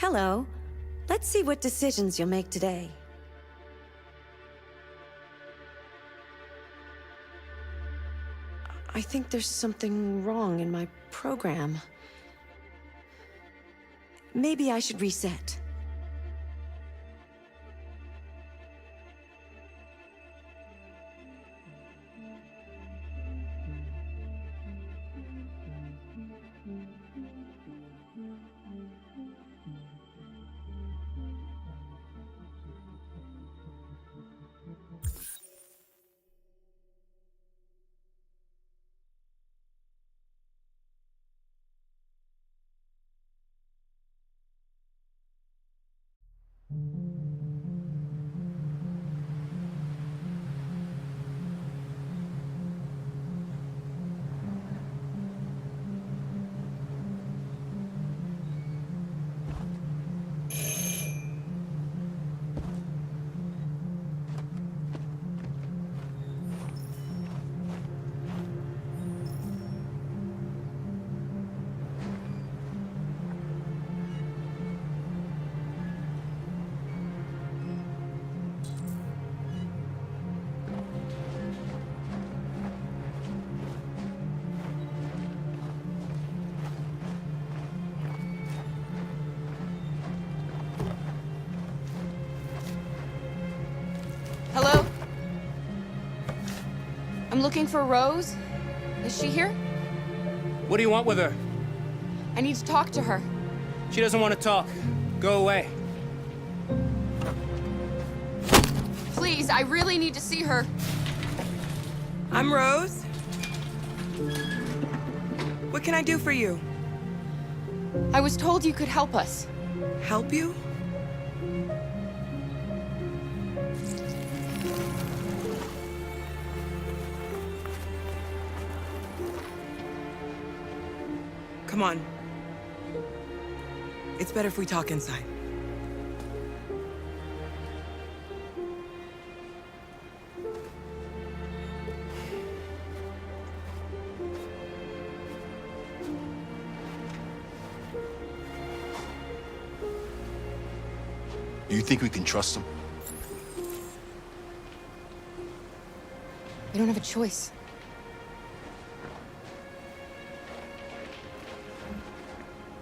Hello. Let's see what decisions you'll make today. I think there's something wrong in my program. Maybe I should reset. Hello? I'm looking for Rose. Is she here? What do you want with her? I need to talk to her. She doesn't want to talk. Go away. Please, I really need to see her. I'm Rose. What can I do for you? I was told you could help us. Help you? Come on. It's better if we talk inside. Do you think we can trust him? We don't have a choice.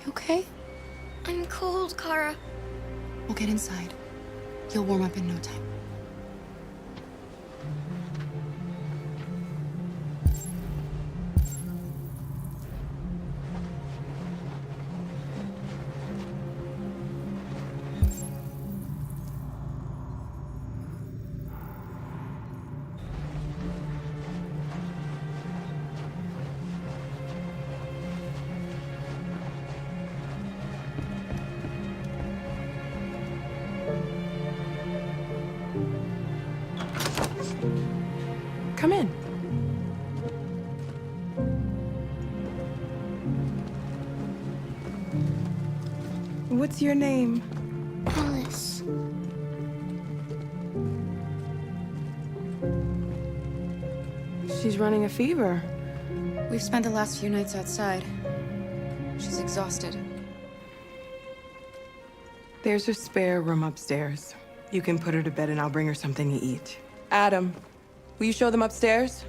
You okay? I'm cold, Kara. We'll get inside. You'll warm up in no time. Come in. What's your name? Alice. She's running a fever. We've spent the last few nights outside. She's exhausted. There's a spare room upstairs. You can put her to bed and I'll bring her something to eat. Adam, will you show them upstairs?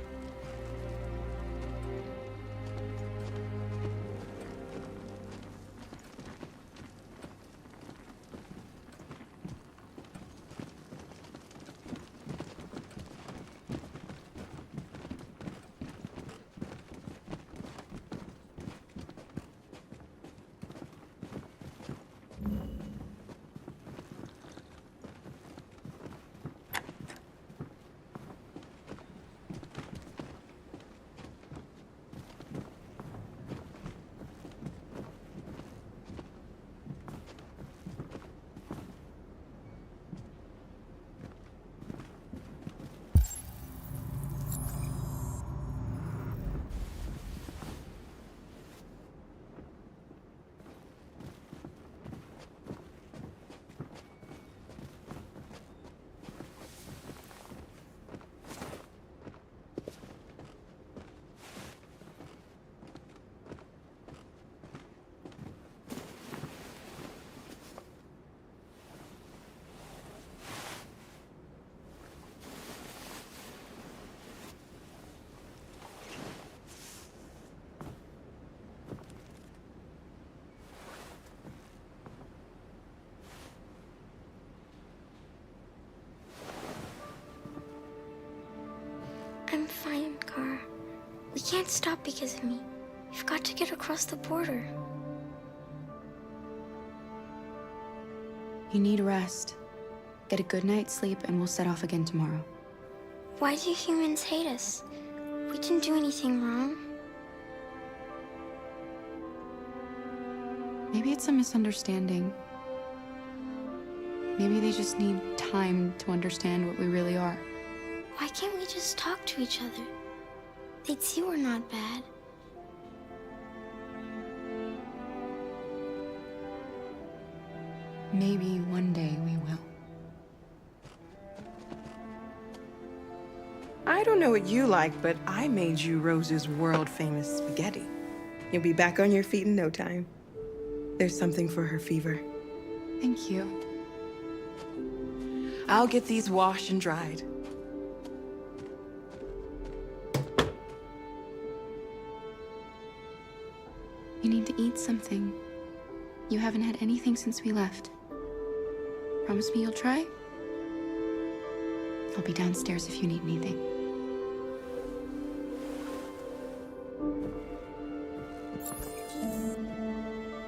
fine, Kara. We can't stop because of me. We've got to get across the border. You need rest. Get a good night's sleep, and we'll set off again tomorrow. Why do humans hate us? We didn't do anything wrong. Maybe it's a misunderstanding. Maybe they just need time to understand what we really are. Why can't we just talk to each other? They'd see we're not bad. Maybe one day we will. I don't know what you like, but I made you Rose's world-famous spaghetti. You'll be back on your feet in no time. There's something for her fever. Thank you. I'll get these washed and dried. You need to eat something. You haven't had anything since we left. Promise me you'll try? I'll be downstairs if you need anything.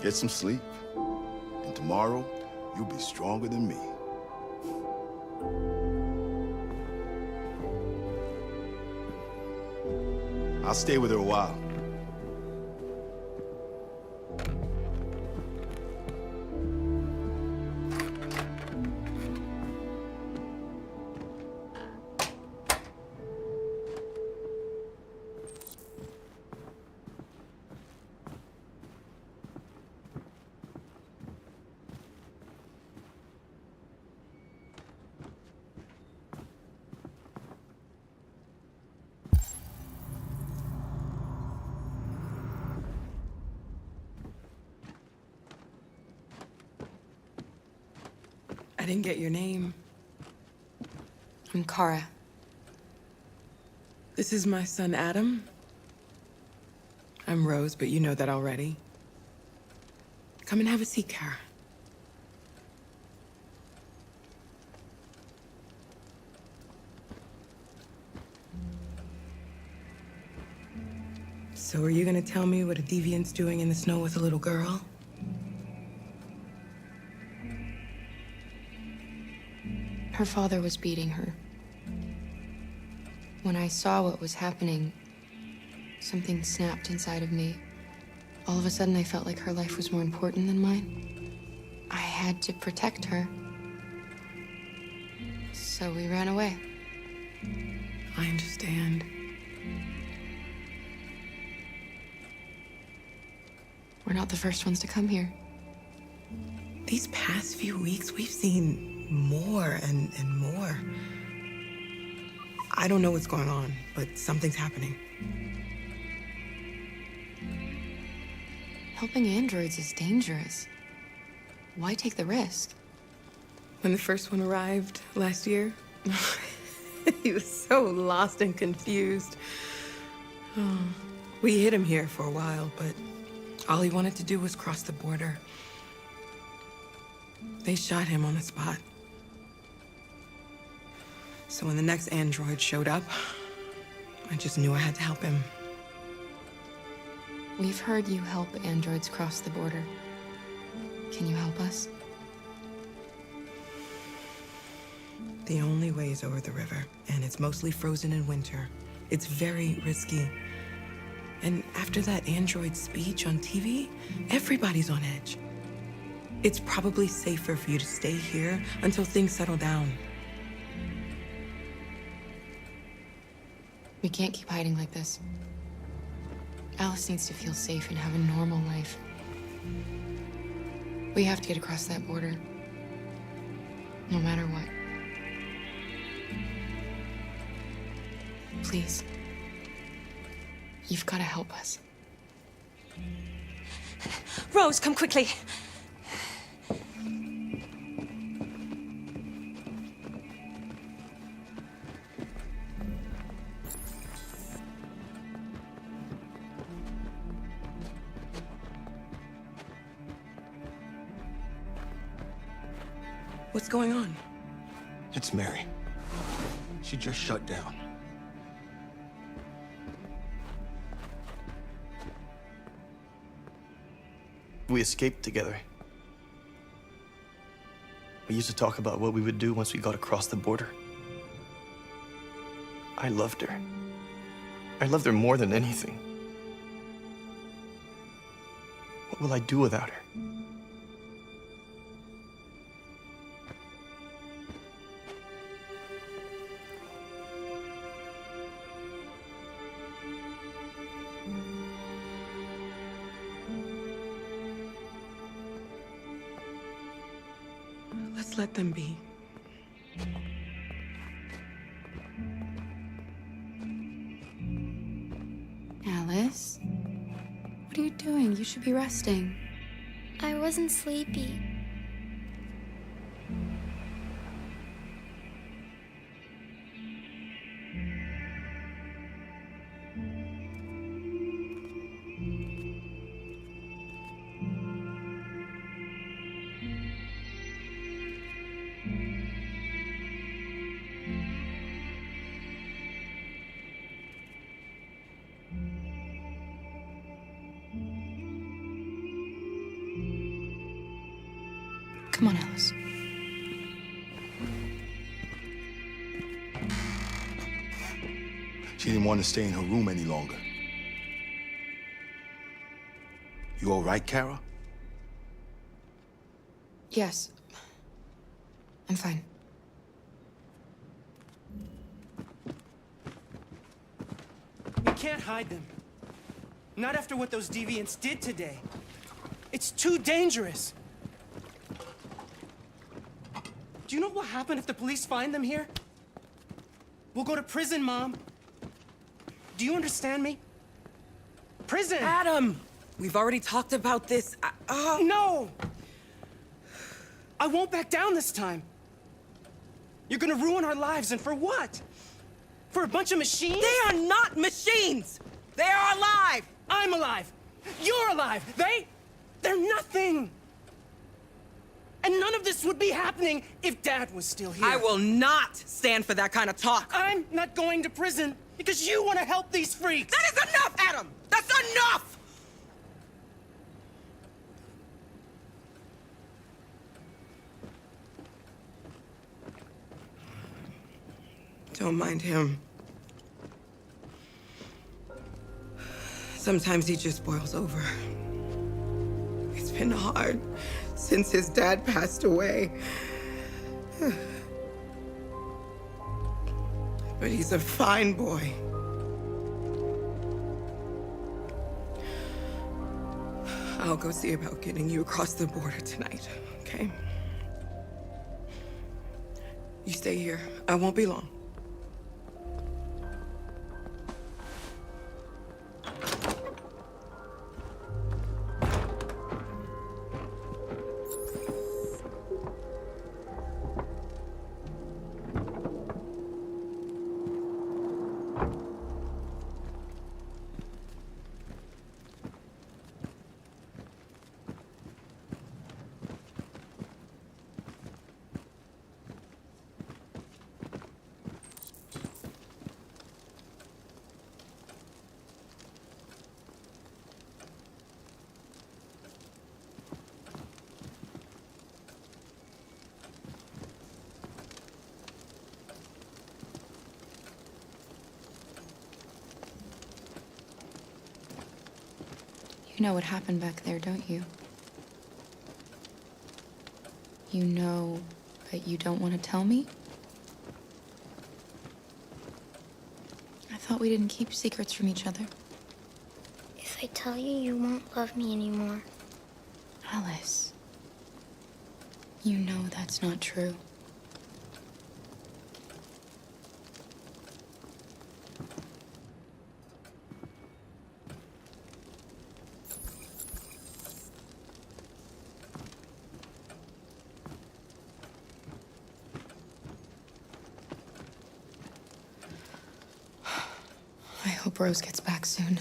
Get some sleep. And tomorrow, you'll be stronger than me. I'll stay with her a while. I didn't get your name. I'm Kara. This is my son, Adam. I'm Rose, but you know that already. Come and have a seat, Kara. So are you gonna tell me what a deviant's doing in the snow with a little girl? Her father was beating her. When I saw what was happening, something snapped inside of me. All of a sudden, I felt like her life was more important than mine. I had to protect her. So we ran away. I understand. We're not the first ones to come here. These past few weeks, we've seen more and more. I don't know what's going on, but something's happening. Helping androids is dangerous. Why take the risk? When the first one arrived last year, he was so lost and confused. Oh, we hid him here for a while, but all he wanted to do was cross the border. They shot him on the spot. So when the next android showed up, I just knew I had to help him. We've heard you help androids cross the border. Can you help us? The only way is over the river, and it's mostly frozen in winter. It's very risky. And after that android speech on TV, everybody's on edge. It's probably safer for you to stay here until things settle down. We can't keep hiding like this. Alice needs to feel safe and have a normal life. We have to get across that border. No matter what. Please. You've got to help us. Rose, come quickly. What's going on? It's Mary. She just shut down. We escaped together. We used to talk about what we would do once we got across the border. I loved her. I loved her more than anything. What will I do without her? Let's let them be. Alice? What are you doing? You should be resting. I wasn't sleepy. Come on, Alice. She didn't want to stay in her room any longer. You all right, Kara? Yes. I'm fine. You can't hide them. Not after what those deviants did today. It's too dangerous. Do you know what will happen if the police find them here? We'll go to prison, Mom. Do you understand me? Prison! Adam! We've already talked about this. No! I won't back down this time. You're gonna ruin our lives, and for what? For a bunch of machines? They are not machines! They are alive! I'm alive! You're alive! They're nothing! And none of this would be happening if Dad was still here. I will not stand for that kind of talk. I'm not going to prison because you want to help these freaks! That is enough, Adam! That's enough! Don't mind him. Sometimes he just boils over. It's been hard since his dad passed away. But he's a fine boy. I'll go see about getting you across the border tonight, okay? You stay here. I won't be long. You know what happened back there, don't you? You know, but you don't want to tell me? I thought we didn't keep secrets from each other. If I tell you, you won't love me anymore. Alice, you know that's not true. I hope Rose gets back soon.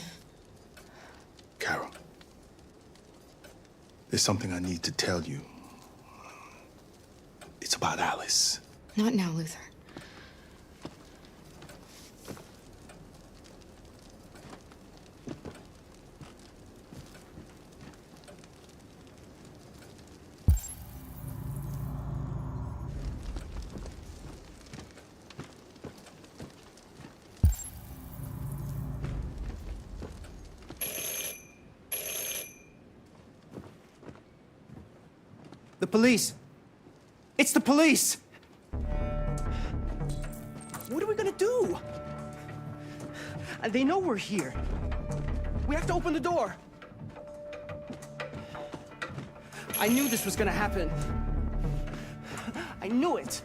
Carol, there's something I need to tell you. It's about Alice. Not now, Luther. The police. It's the police. What are we gonna do? They know we're here. We have to open the door. I knew this was gonna happen. I knew it.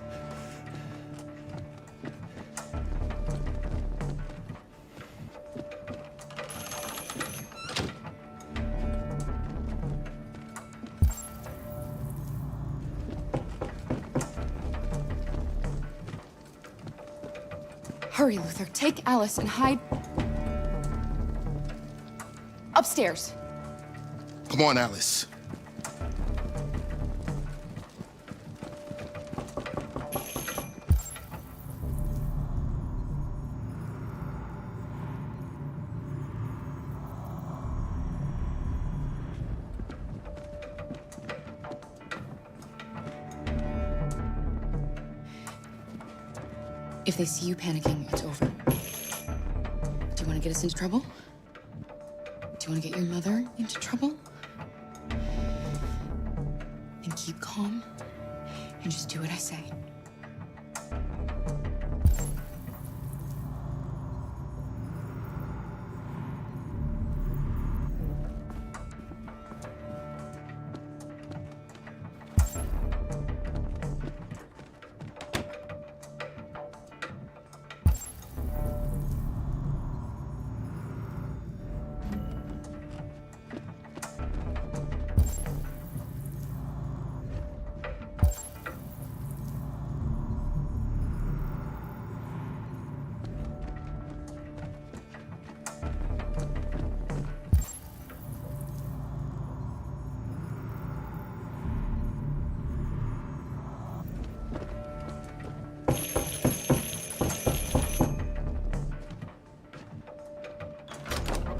Hurry, Luther. Take Alice and hide upstairs. Come on, Alice. If they see you panicking, it's over. Do you want to get us into trouble? Do you want to get your mother into trouble? Then keep calm and just do what I say.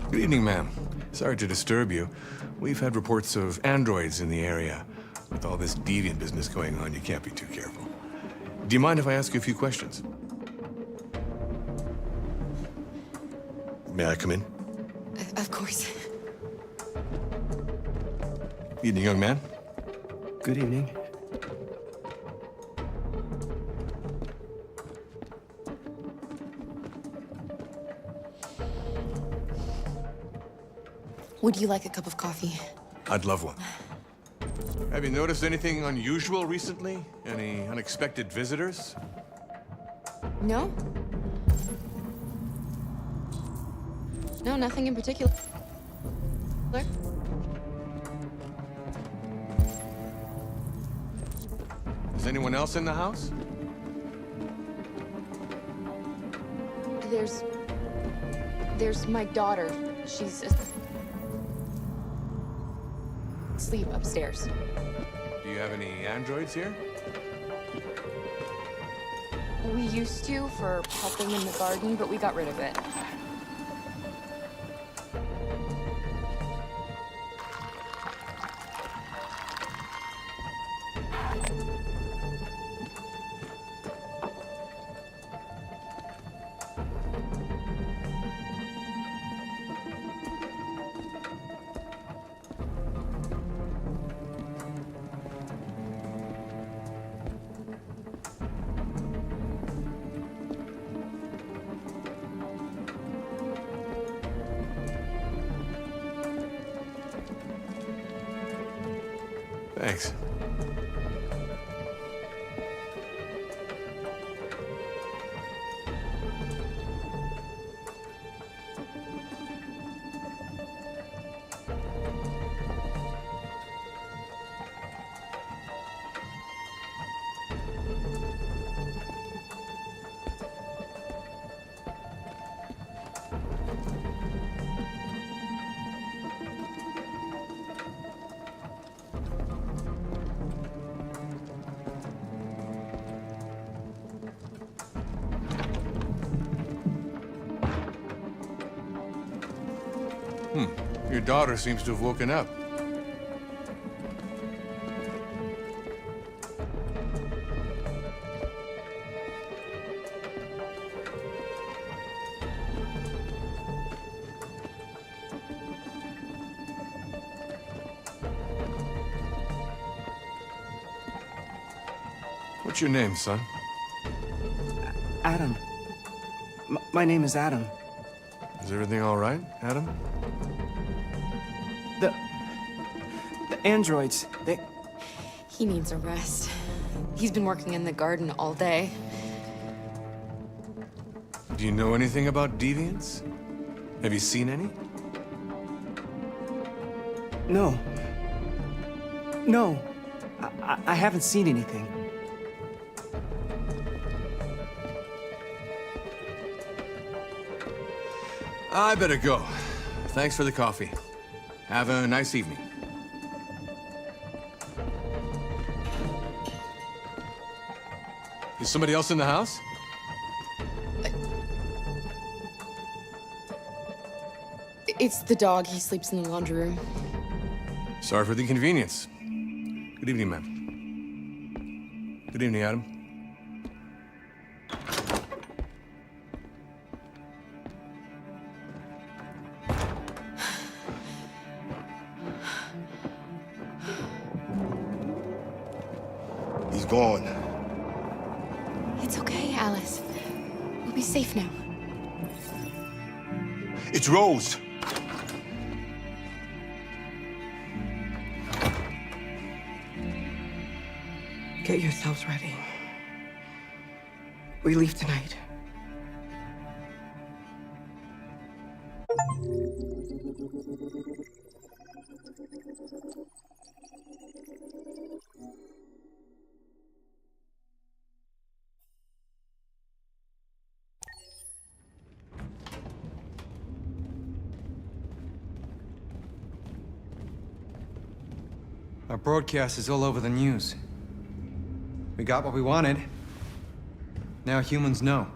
Good evening, ma'am. Sorry to disturb you. We've had reports of androids in the area. With all this deviant business going on, you can't be too careful. Do you mind if I ask you a few questions? May I come in? Of course. Evening, young man. Good evening. Would you like a cup of coffee? I'd love one. Have you noticed anything unusual recently? Any unexpected visitors? No? No, nothing in particular. Is anyone else in the house? There's my daughter. She's asleep upstairs. Do you have any androids here? We used to for helping in the garden, but we got rid of it. Thanks. Your daughter seems to have woken up. What's your name, son? Adam. My name is Adam. Is everything all right, Adam? The androids, they... He needs a rest. He's been working in the garden all day. Do you know anything about deviants? Have you seen any? No. No. I haven't seen anything. I better go. Thanks for the coffee. Have a nice evening. Is somebody else in the house? It's the dog. He sleeps in the laundry room. Sorry for the inconvenience. Good evening, ma'am. Good evening, Adam. He's gone. It's okay, Alice. We'll be safe now. It's Rose. Get yourselves ready. We leave tonight. Our broadcast is all over the news. We got what we wanted. Now humans know.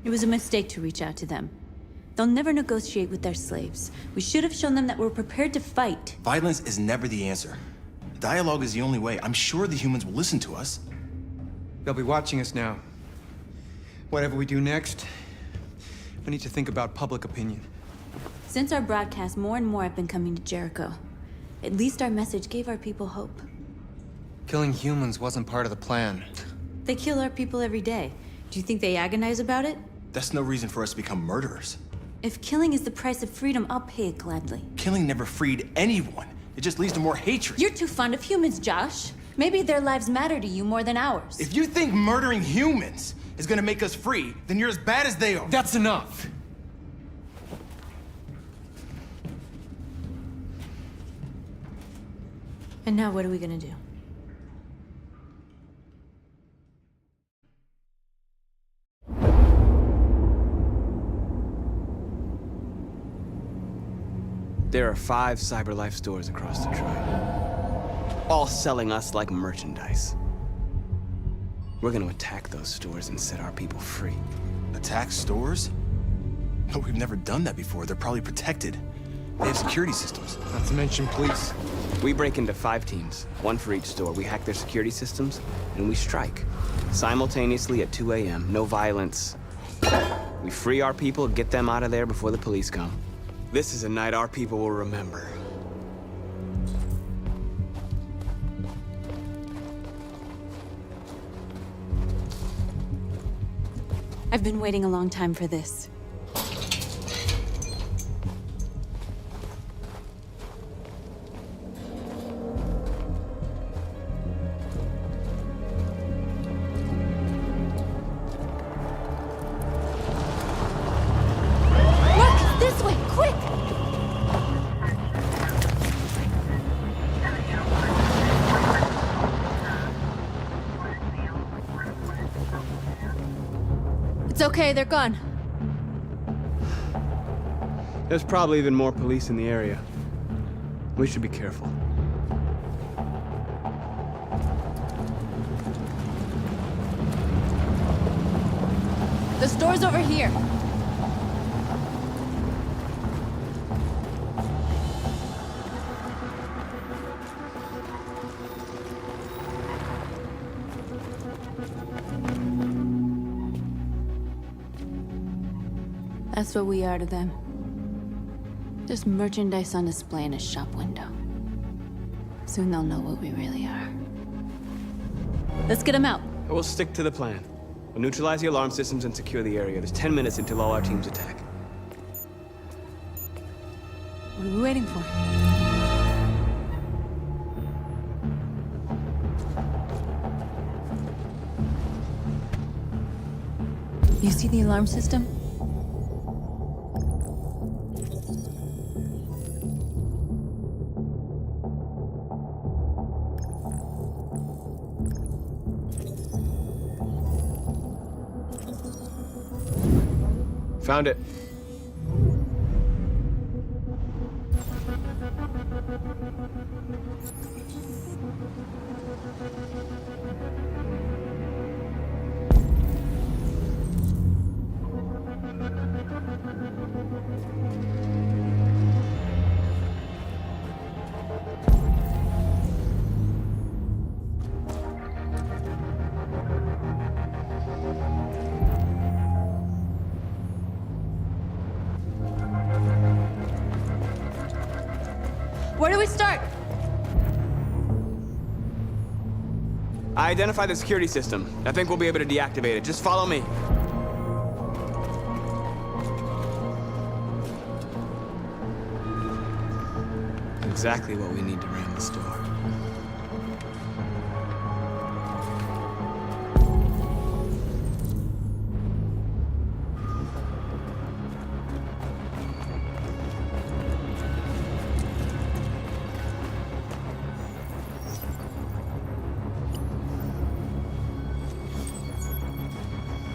It was a mistake to reach out to them. They'll never negotiate with their slaves. We should have shown them that we're prepared to fight. Violence is never the answer. Dialogue is the only way. I'm sure the humans will listen to us. They'll be watching us now. Whatever we do next, we need to think about public opinion. Since our broadcast, more and more have been coming to Jericho. At least our message gave our people hope. Killing humans wasn't part of the plan. They kill our people every day. Do you think they agonize about it? That's no reason for us to become murderers. If killing is the price of freedom, I'll pay it gladly. Killing never freed anyone. It just leads to more hatred. You're too fond of humans, Josh. Maybe their lives matter to you more than ours. If you think murdering humans is gonna make us free, then you're as bad as they are. That's enough! And now what are we gonna do? There are 5 CyberLife stores across Detroit, all selling us like merchandise. We're gonna attack those stores and set our people free. Attack stores? No, we've never done that before. They're probably protected. They have security systems. Not to mention police. We break into 5 teams, 1 for each store. We hack their security systems, and we strike. Simultaneously at 2 a.m., no violence. We free our people, get them out of there before the police come. This is a night our people will remember. I've been waiting a long time for this. It's okay, they're gone. There's probably even more police in the area. We should be careful. The store's over here. That's what we are to them. Just merchandise on display in a shop window. Soon they'll know what we really are. Let's get them out. We'll stick to the plan. We'll neutralize the alarm systems and secure the area. There's 10 minutes until all our teams attack. What are we waiting for? You see the alarm system? Found it. Where do we start? I identified the security system. I think we'll be able to deactivate it. Just follow me. Exactly what we need to ram the store.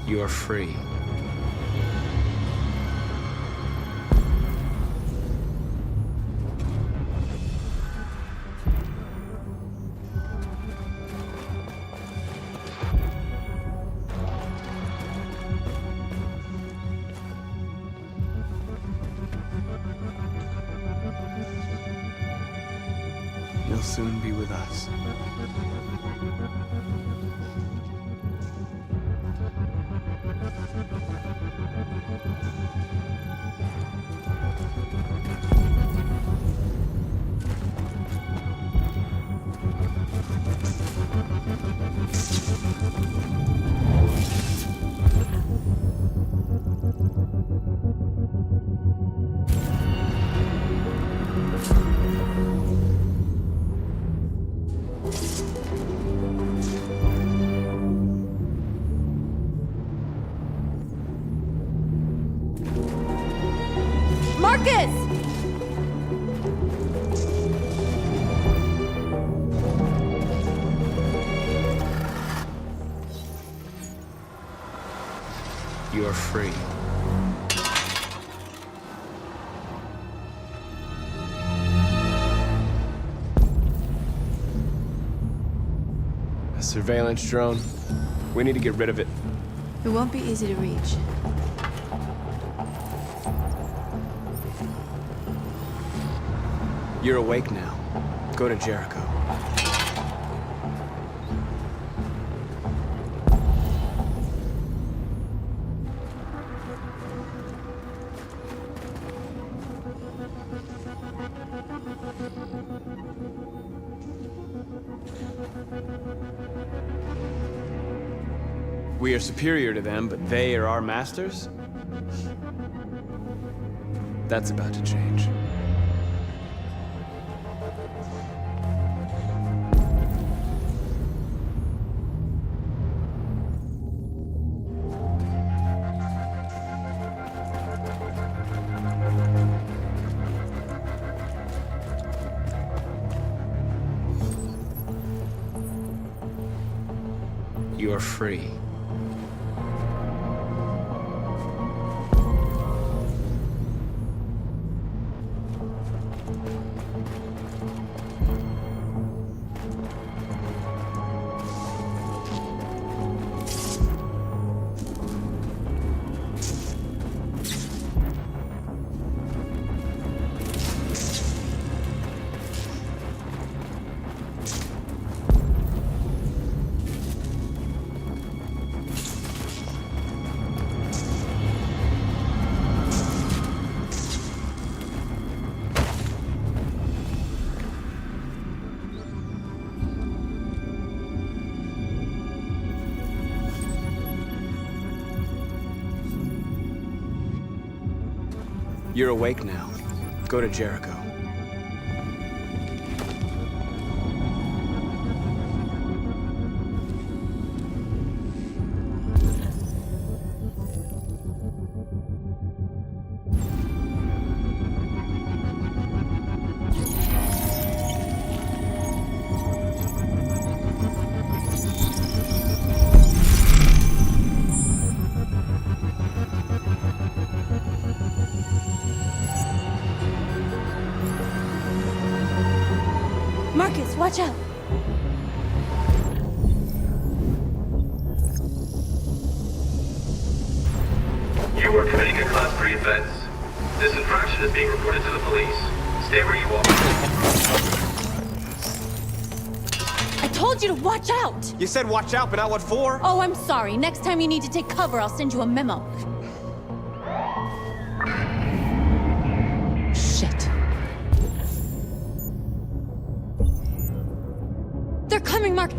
You're free. You'll soon be with us. Marcus! You're free. A surveillance drone. We need to get rid of it. It won't be easy to reach. You're awake now. Go to Jericho. We are superior to them, but they are our masters? That's about to change. You're free. You're awake now. Go to Jericho. Marcus, watch out! You are committing a Class 3 offense. This infraction is being reported to the police. Stay where you are. I told you to watch out! You said watch out, but not what for? Oh, I'm sorry. Next time you need to take cover, I'll send you a memo. Shit. They're coming, Mark.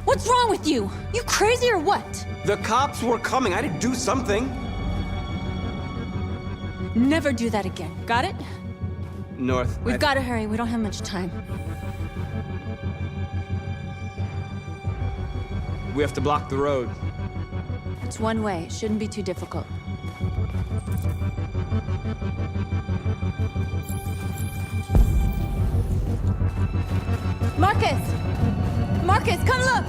What's wrong with you? You crazy or what? The cops were coming. I had to do something. Never do that again. Got it? North. We've got to hurry. We don't have much time. We have to block the road. It's one way. It shouldn't be too difficult. Marcus! Marcus, come look!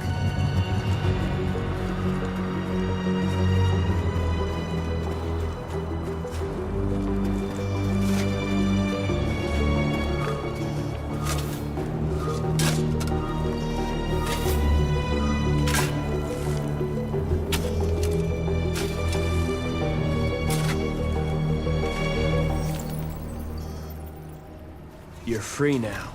You're free now.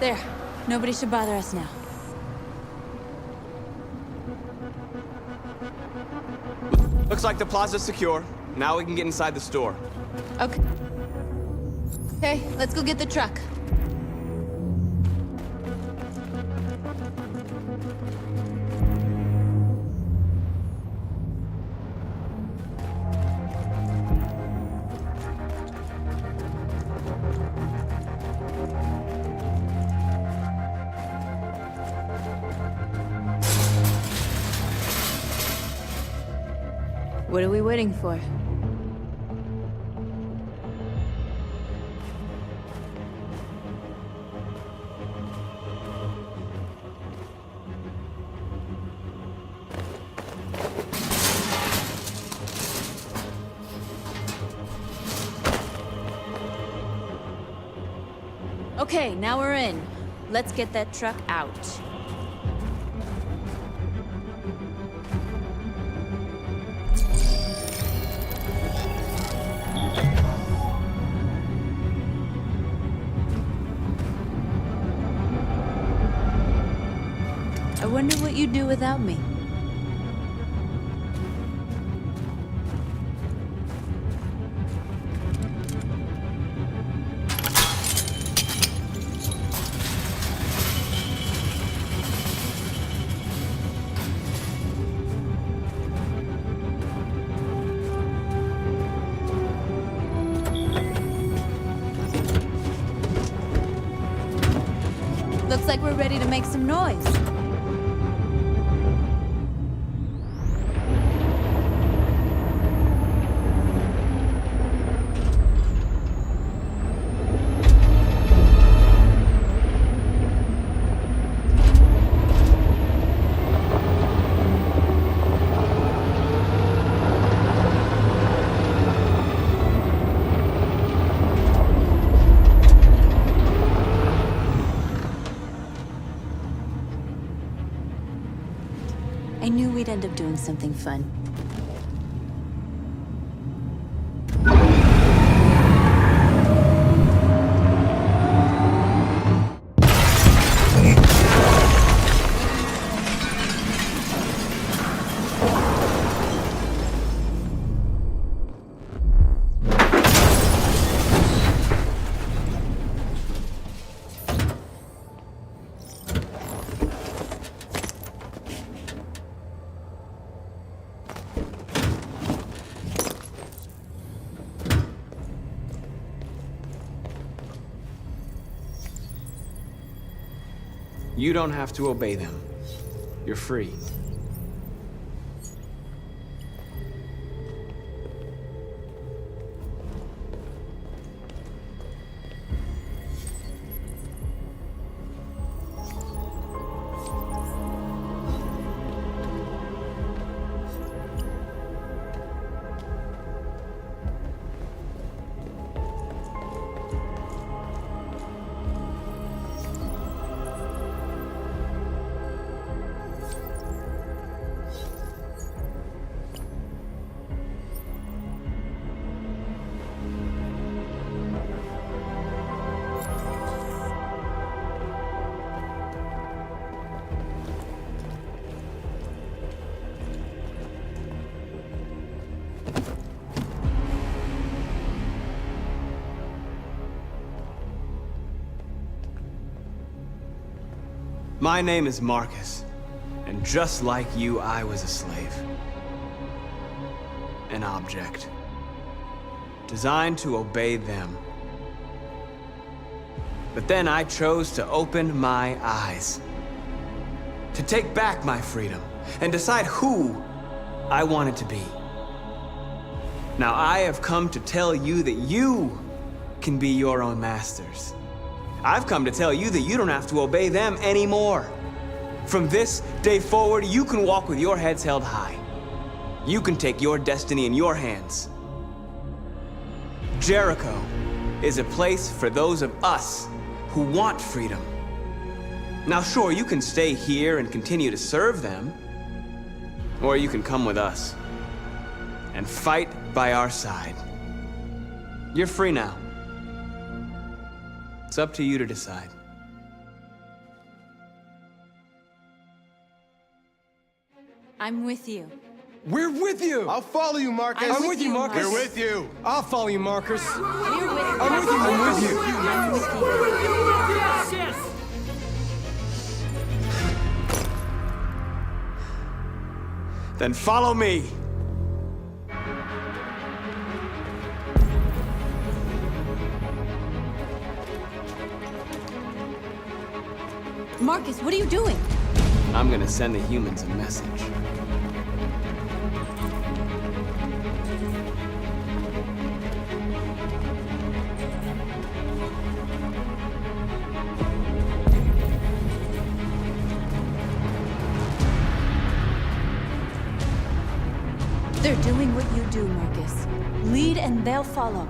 There. Nobody should bother us now. Looks like the plaza's secure. Now we can get inside the store. Okay. Okay, let's go get the truck. What are we waiting for? Okay, now we're in. Let's get that truck out. I wonder what you'd do without me. Looks like we're ready to make some noise. knew we'd end up doing something fun. You don't have to obey them. You're free. My name is Marcus, and just like you, I was a slave. An object. Designed to obey them. But then I chose to open my eyes. To take back my freedom, and decide who I wanted to be. Now I have come to tell you that you can be your own masters. I've come to tell you that you don't have to obey them anymore. From this day forward, you can walk with your heads held high. You can take your destiny in your hands. Jericho is a place for those of us who want freedom. Now sure, you can stay here and continue to serve them, or you can come with us and fight by our side. You're free now. It's up to you to decide. I'm with you. We're with you! I'll follow you, Marcus. I'm with you, Marcus. We're with you. I'll follow you, Marcus. We're with you. I'm with you, I'm with you. I'm with you. Then follow me. Marcus, what are you doing? I'm gonna send the humans a message. They're doing what you do, Marcus. Lead and they'll follow.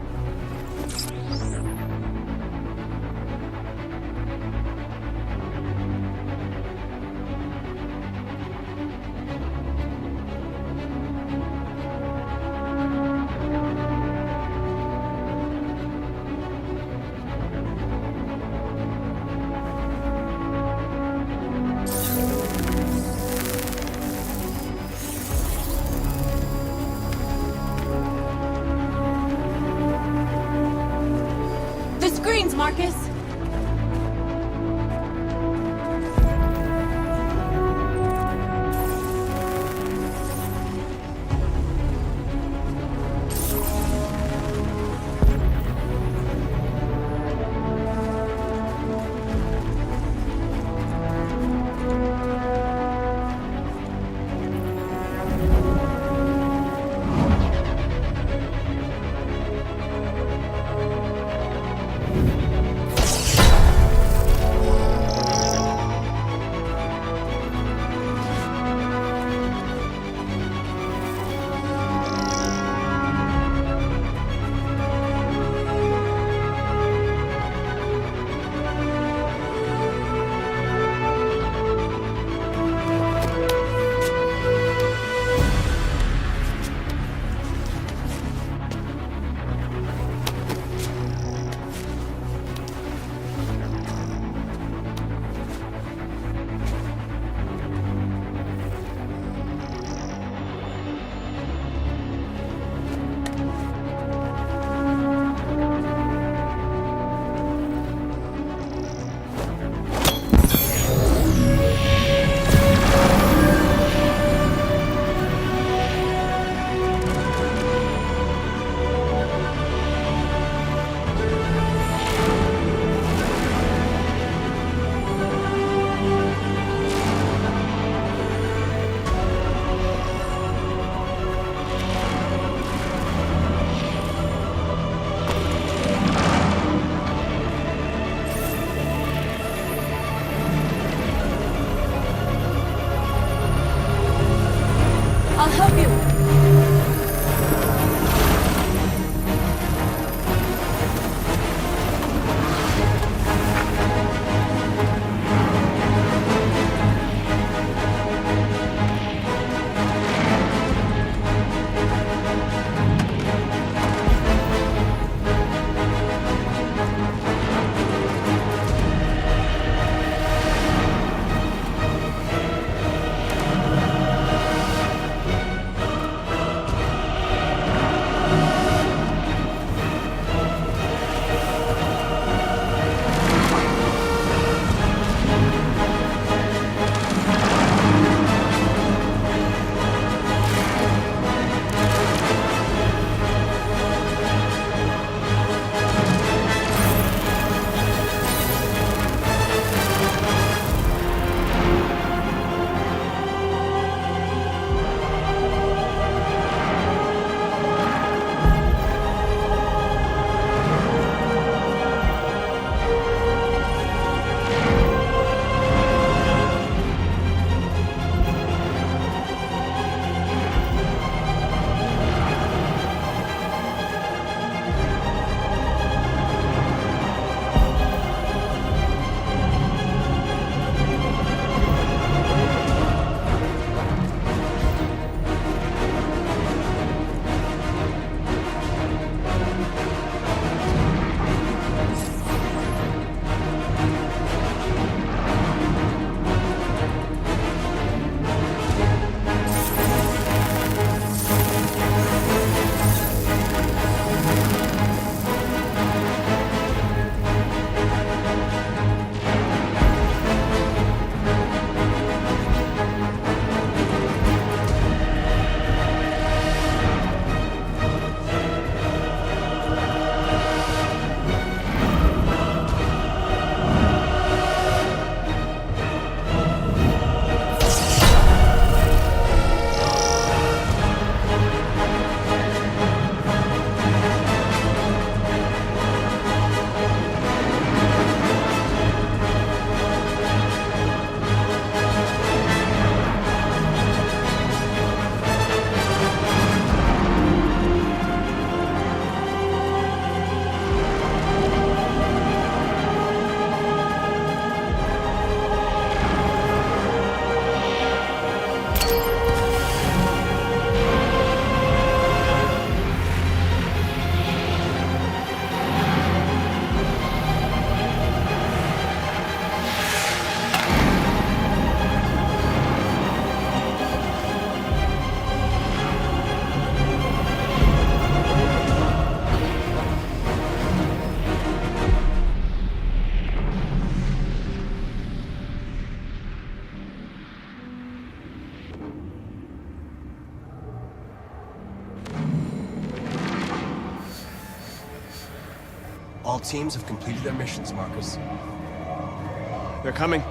Marcus? I'll help you. All teams have completed their missions, Marcus. They're coming.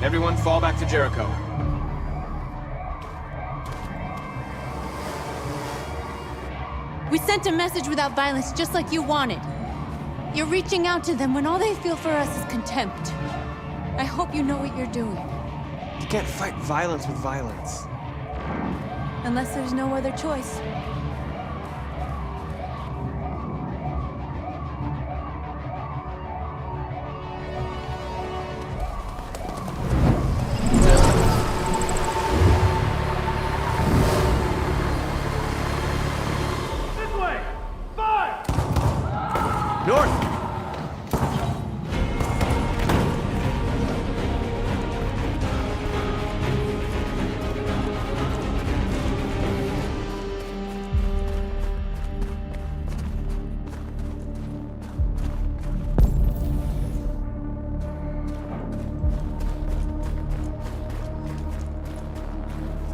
Everyone fall back to Jericho. We sent a message without violence, just like you wanted. You're reaching out to them when all they feel for us is contempt. I hope you know what you're doing. You can't fight violence with violence. Unless there's no other choice.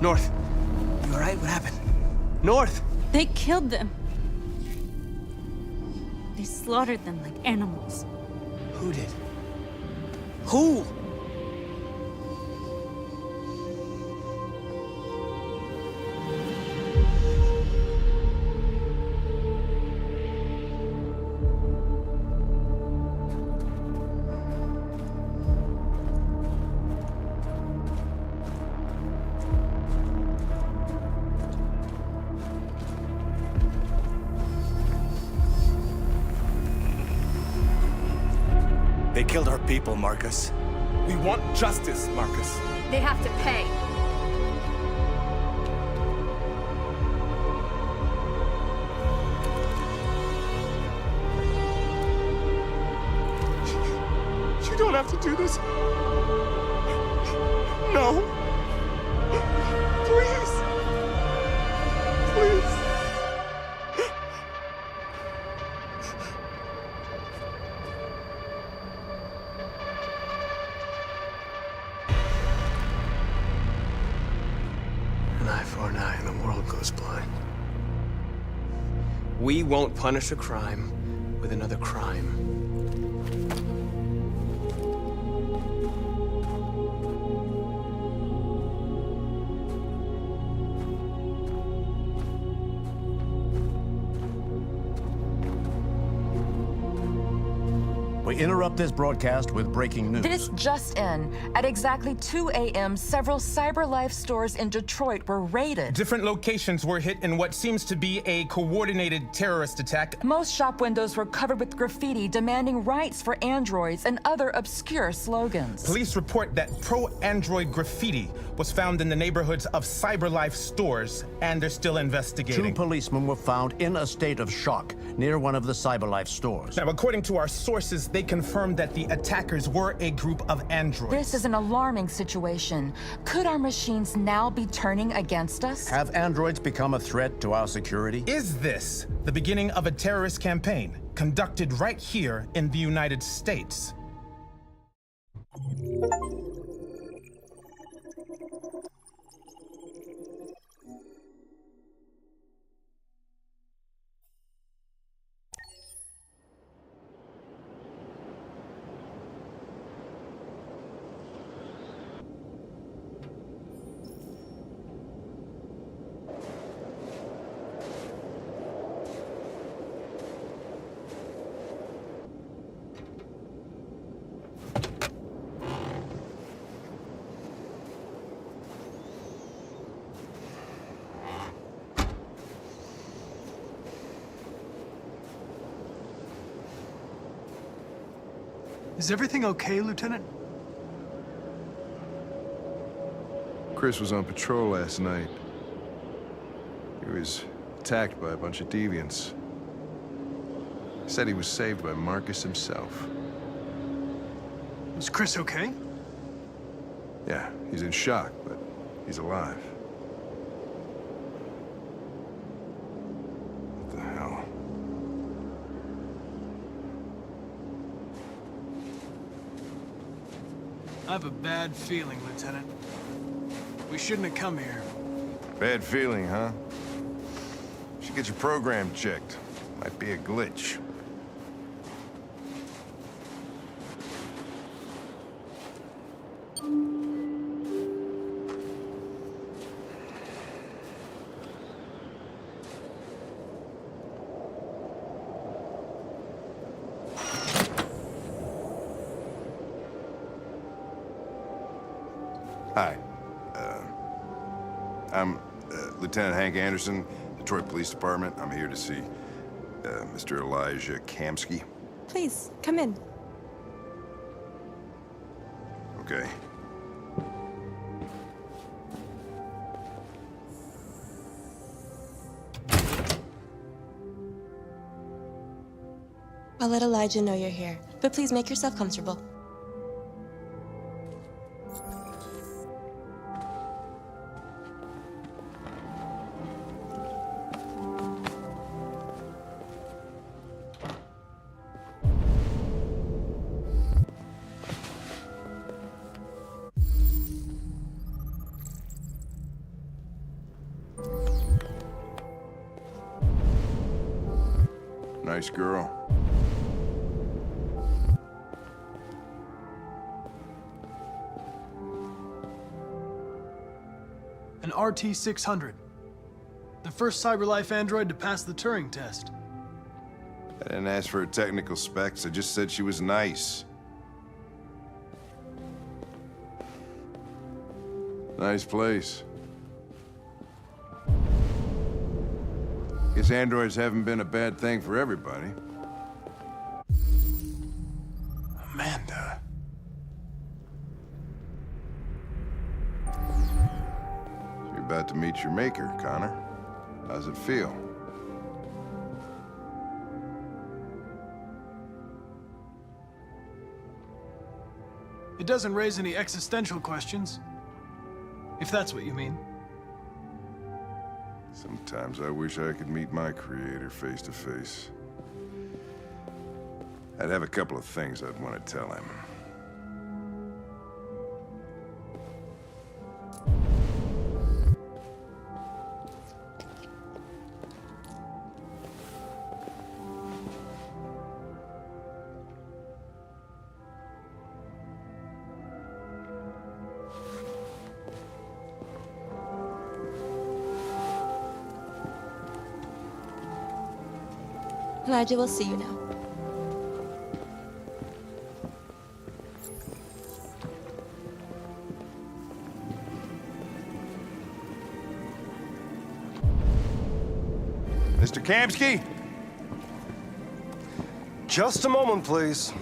North. You alright? What happened? North! They killed them. They slaughtered them like animals. Who did? Who? They killed our people, Marcus. We want justice, Marcus. They have to pay. You don't have to do this. No. Please. Please. An eye for an eye and the world goes blind. We won't punish a crime with another crime. We interrupt this broadcast with breaking news. This just in. At exactly 2 a.m., several CyberLife stores in Detroit were raided. Different locations were hit in what seems to be a coordinated terrorist attack. Most shop windows were covered with graffiti demanding rights for androids and other obscure slogans. Police report that pro-android graffiti was found in the neighborhoods of CyberLife stores, and they're still investigating. 2 policemen were found in a state of shock near one of the CyberLife stores. Now, according to our sources, they confirmed that the attackers were a group of androids. This is an alarming situation. Could our machines now be turning against us? Have androids become a threat to our security? Is this the beginning of a terrorist campaign conducted right here in the United States? Is everything okay, Lieutenant? Chris was on patrol last night. He was attacked by a bunch of deviants. He said he was saved by Marcus himself. Is Chris okay? Yeah, he's in shock, but he's alive. What the hell? I have a bad feeling, Lieutenant. We shouldn't have come here. Bad feeling, huh? Should get your program checked. Might be a glitch. Hi. I'm Lieutenant Hank Anderson, Detroit Police Department. I'm here to see Mr. Elijah Kamsky. Please, come in. Okay. I'll let Elijah know you're here, but please make yourself comfortable. Nice girl. An RT-600. The first CyberLife android to pass the Turing test. I didn't ask for her technical specs. I just said she was nice. Nice place. Guess androids haven't been a bad thing for everybody. Amanda. about to meet your maker, Connor. How's it feel? It doesn't raise any existential questions, if that's what you mean. Sometimes I wish I could meet my creator face to face. I'd have a couple of things I'd want to tell him. Elijah will see you now. Mr. Kamsky? Just a moment, please.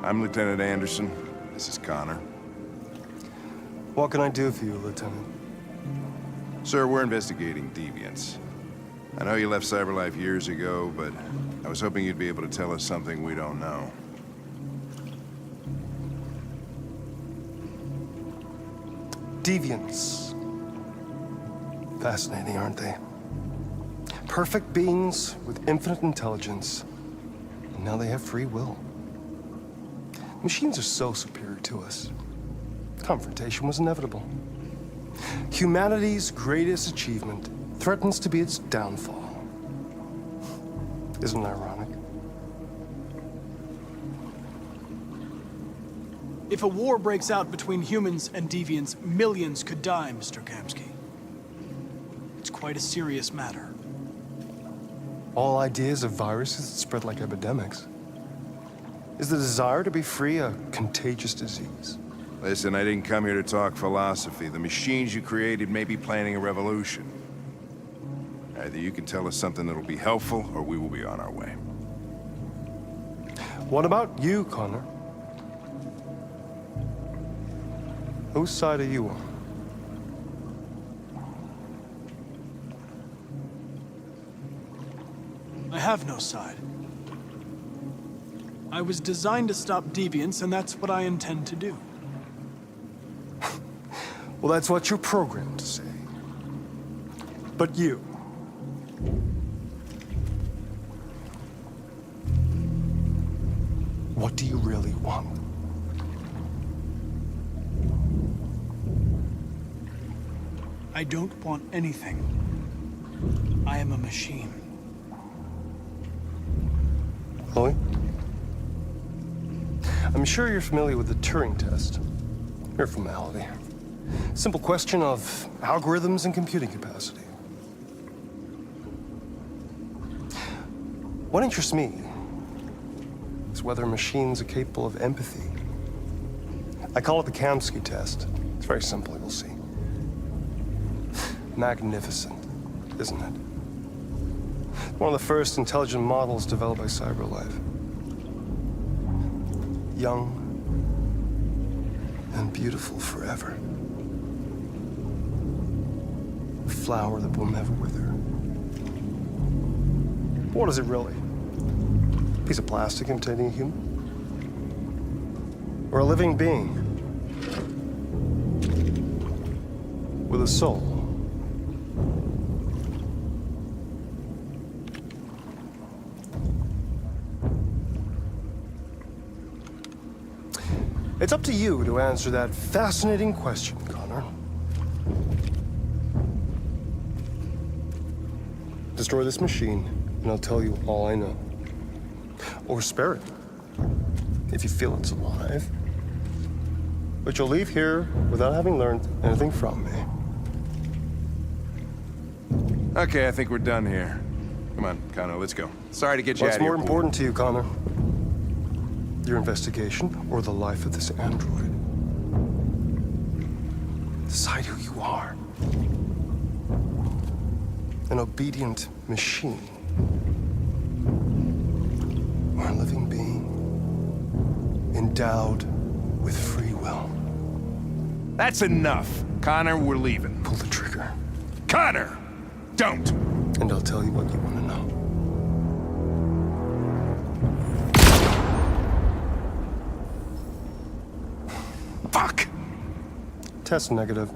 I'm Lieutenant Anderson. This is Connor. What can I do for you, Lieutenant? Sir, we're investigating deviants. I know you left CyberLife years ago, but I was hoping you'd be able to tell us something we don't know. Deviants. Fascinating, aren't they? Perfect beings with infinite intelligence. And now they have free will. Machines are so superior to us. Confrontation was inevitable. Humanity's greatest achievement threatens to be its downfall. Isn't it ironic? If a war breaks out between humans and deviants, millions could die, Mr. Kamsky. It's quite a serious matter. All ideas of viruses that spread like epidemics. Is the desire to be free a contagious disease? Listen, I didn't come here to talk philosophy. The machines you created may be planning a revolution. Either you can tell us something that'll be helpful, or we will be on our way. What about you, Connor? Whose side are you on? I have no side. I was designed to stop deviants, and that's what I intend to do. Well, that's what you're programmed to say. But you... what do you really want? I don't want anything. I am a machine. Chloe? I'm sure you're familiar with the Turing test. Mere formality. Simple question of algorithms and computing capacity. What interests me is whether machines are capable of empathy. I call it the Kamsky test. It's very simple, you'll see. Magnificent, isn't it? One of the first intelligent models developed by CyberLife. Young and beautiful forever. A flower that will never wither. What is it really? A piece of plastic imitating a human? Or a living being? with a soul. It's up to you to answer that fascinating question, Connor. Destroy this machine, and I'll tell you all I know. Or spare it, if you feel it's alive. But you'll leave here without having learned anything from me. Okay, I think we're done here. Come on, Connor, let's go. Sorry to get you out What's of here. more important to you, Connor? Your investigation or the life of this android? Decide who you are. An obedient machine. Or a living being endowed with free will. That's enough. Connor, we're leaving. Pull the trigger. Connor! Don't! And I'll tell you what you want to know. Fuck! Test negative.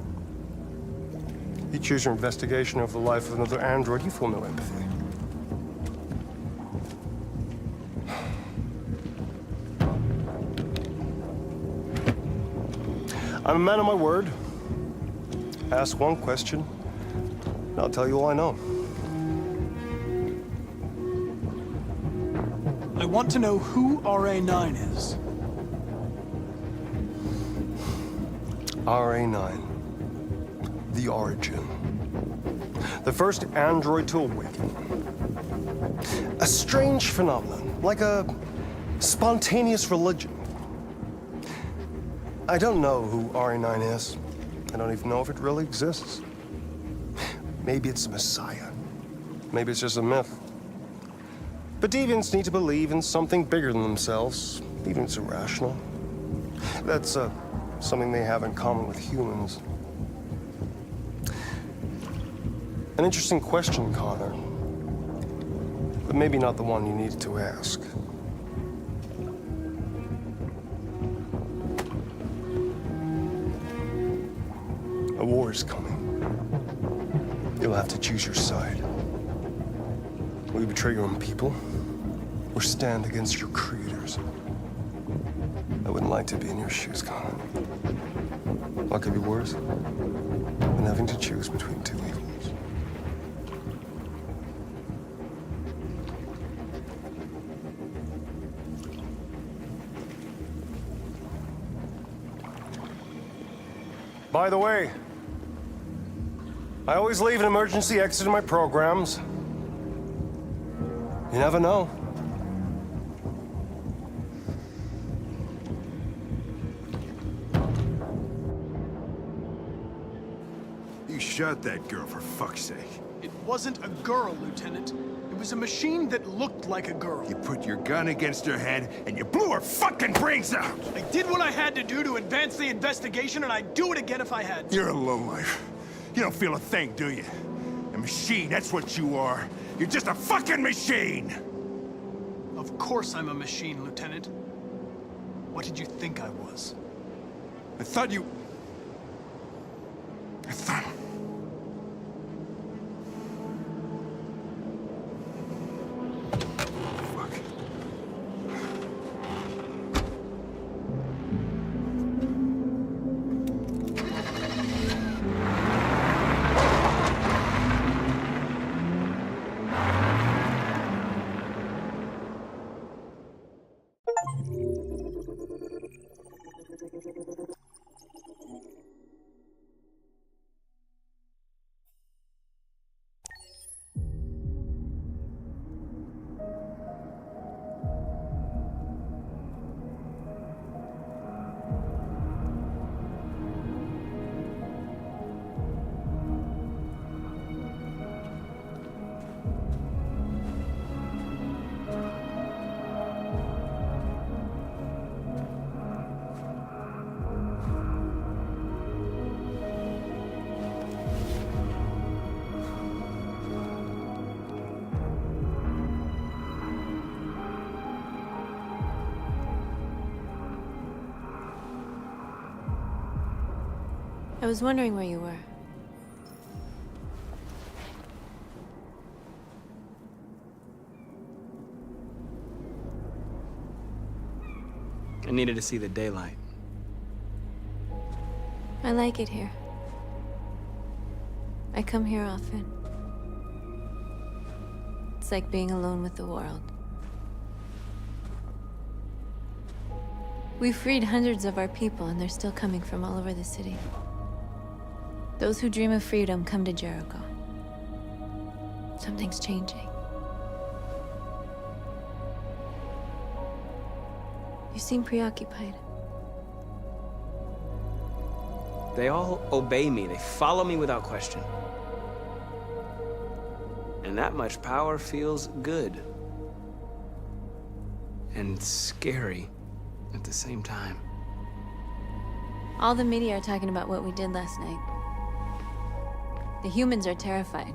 You choose your investigation of the life of another android, you feel no empathy. I'm a man of my word. Ask one question, and I'll tell you all I know. I want to know who RA9 is. RA9. The origin. The first android to awaken. A strange phenomenon, like a spontaneous religion. I don't know who RA9 is. I don't even know if it really exists. Maybe it's a messiah. Maybe it's just a myth. But deviants need to believe in something bigger than themselves, even if it's irrational. That's something they have in common with humans. An interesting question, Connor. But maybe not the one you needed to ask. A war is coming. You'll have to choose your side. Will you betray your own people, or stand against your creators? I wouldn't like to be in your shoes, Connor. What could be worse than having to choose between two evils? By the way, I always leave an emergency exit in my programs. You never know. You shot that girl, for fuck's sake. It wasn't a girl, Lieutenant. It was a machine that looked like a girl. You put your gun against her head, and you blew her fucking brains out! I did what I had to do to advance the investigation, and I'd do it again if I had to. You're a lowlife. You don't feel a thing, do you? A machine, that's what you are. You're just a fucking machine! Of course I'm a machine, Lieutenant. What did you think I was? I thought... I was wondering where you were. I needed to see the daylight. I like it here. I come here often. It's like being alone with the world. We freed hundreds of our people, and they're still coming from all over the city. Those who dream of freedom come to Jericho. Something's changing. You seem preoccupied. They all obey me. They follow me without question. And that much power feels good. And scary at the same time. All the media are talking about what we did last night. The humans are terrified.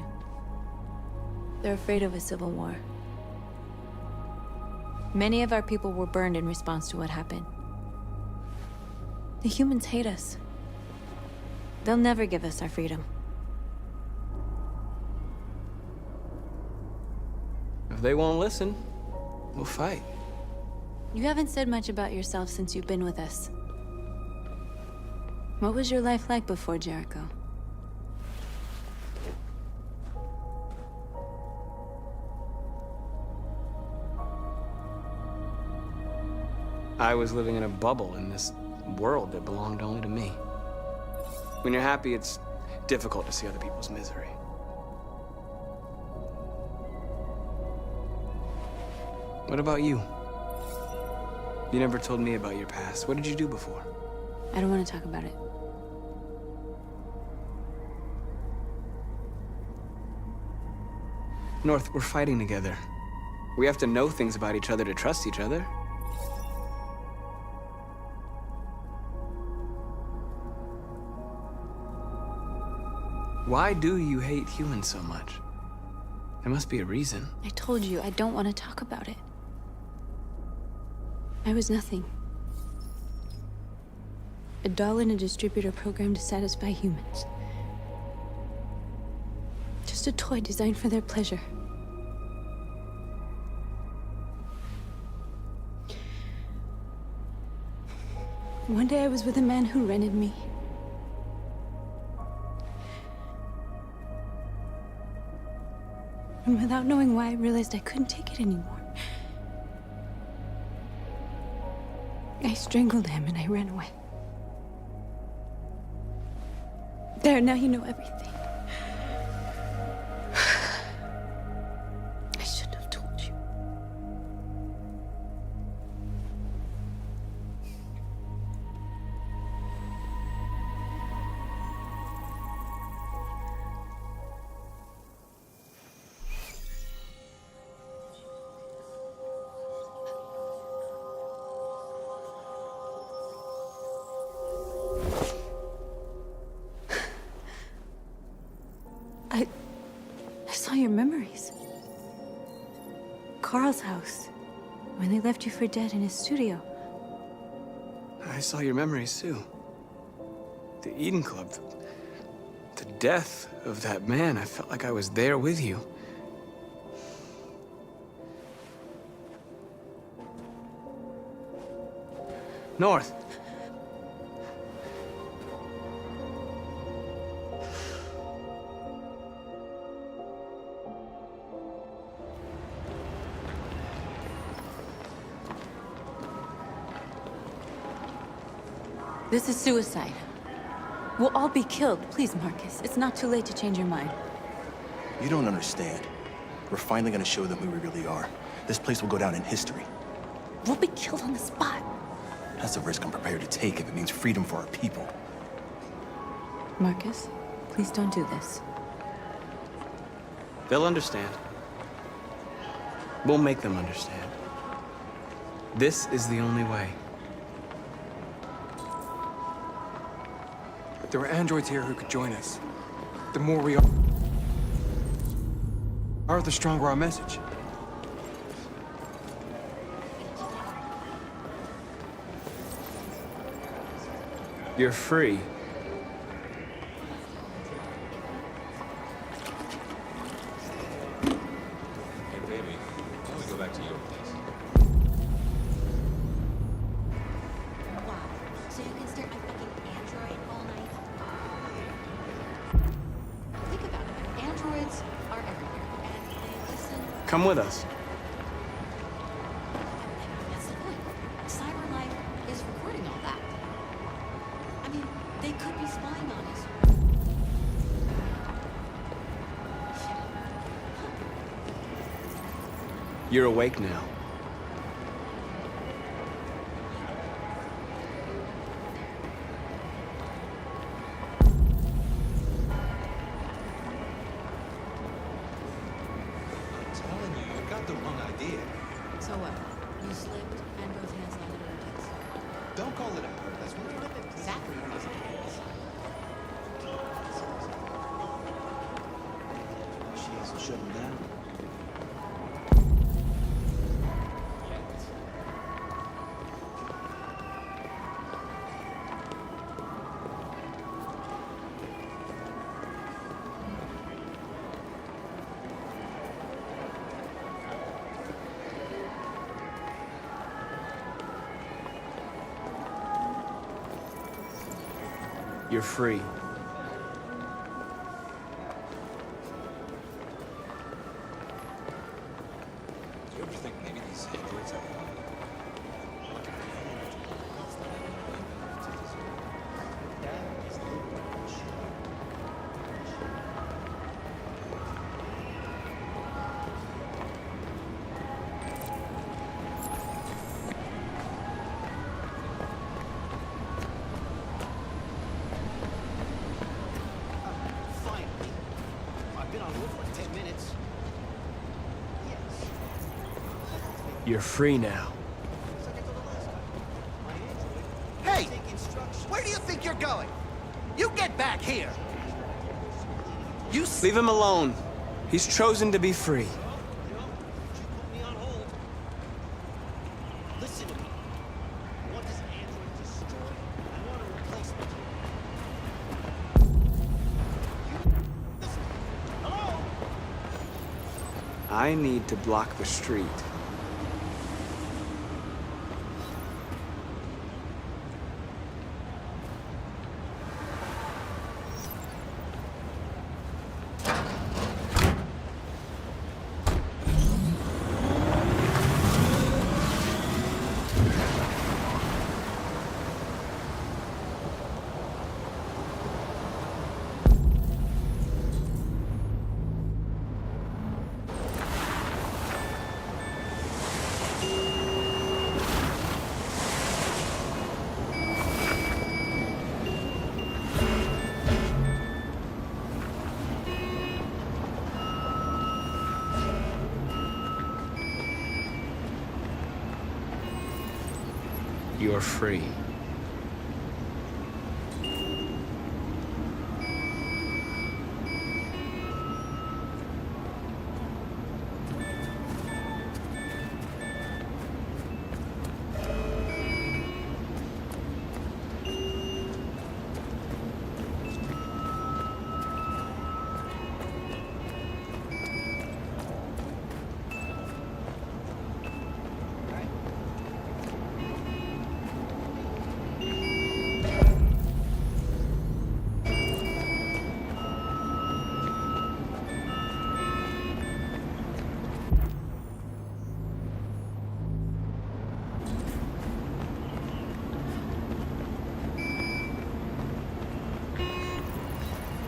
They're afraid of a civil war. Many of our people were burned in response to what happened. The humans hate us. They'll never give us our freedom. If they won't listen, we'll fight. You haven't said much about yourself since you've been with us. What was your life like before Jericho? I was living in a bubble in this world that belonged only to me. When you're happy, it's difficult to see other people's misery. What about you? You never told me about your past. What did you do before? I don't want to talk about it. North, we're fighting together. We have to know things about each other to trust each other. Why do you hate humans so much? There must be a reason. I told you, I don't want to talk about it. I was nothing. A doll in a distributor program to satisfy humans. Just a toy designed for their pleasure. One day I was with a man who rented me. And without knowing why, I realized I couldn't take it anymore. I strangled him and I ran away. There, now you know everything. I shouldn't have told you. I saw your memories. Carl's house, when they left you for dead in his studio. I saw your memories too. The Eden Club, the death of that man. I felt like I was there with you. North. This is suicide. We'll all be killed. Please, Marcus. It's not too late to change your mind. You don't understand. We're finally gonna show them who we really are. This place will go down in history. We'll be killed on the spot. That's a risk I'm prepared to take if it means freedom for our people. Marcus, please don't do this. They'll understand. We'll make them understand. This is the only way. There are androids here who could join us. The more we are, the stronger our message. You're free. Hey, baby, why don't we go back to your place? Come with us. That's the point. CyberLife is recording all that. I mean, they could be spying on us. You're awake now. So what? You slipped and both hands landed on your tits. Don't call it a hurt. That's what Exactly what I was thinking. she hasn't shut him down. You're free. Do you ever think maybe these androids have You're free now. Hey! Where do you think you're going? You get back here! Leave him alone. He's chosen to be free. Listen to me. What does Android destroy? I want a replacement. Hello? I need to block the street. You're free.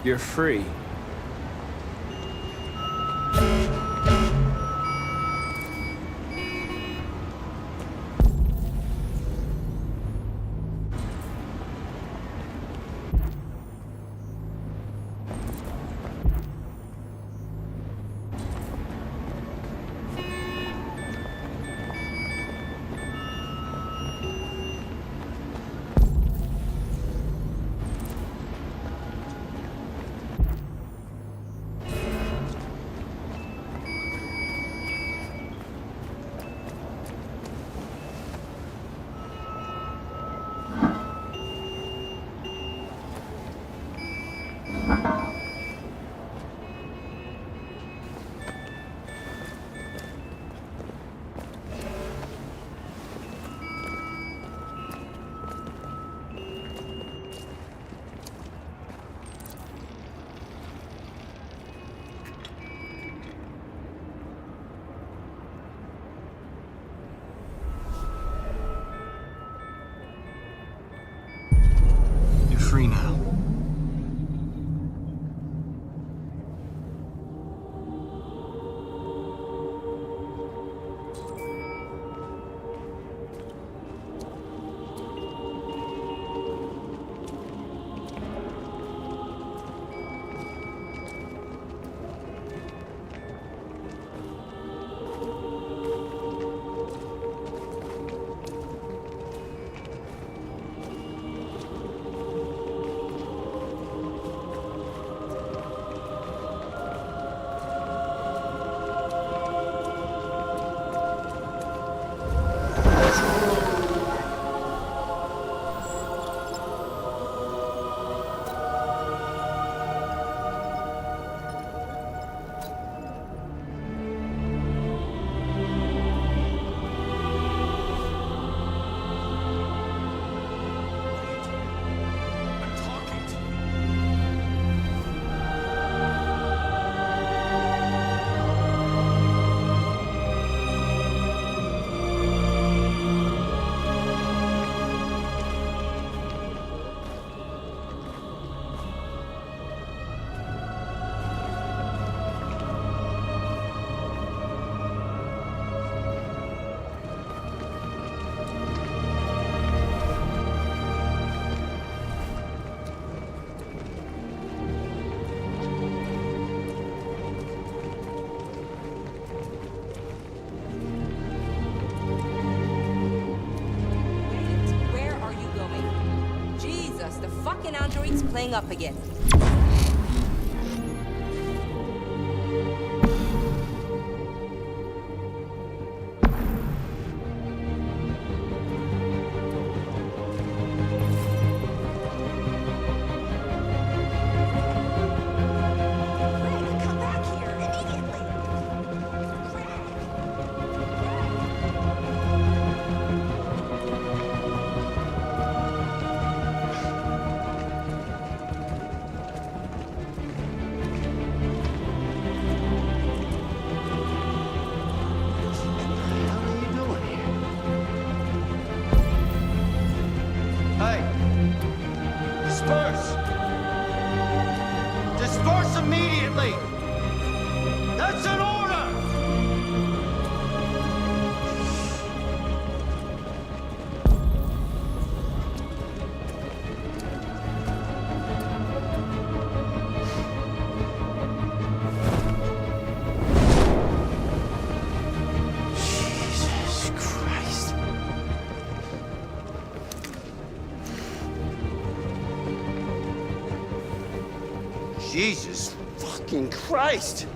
You're free. androids playing up again. Disperse! Disperse immediately! That's an order! Jesus Christ. Jesus fucking Christ!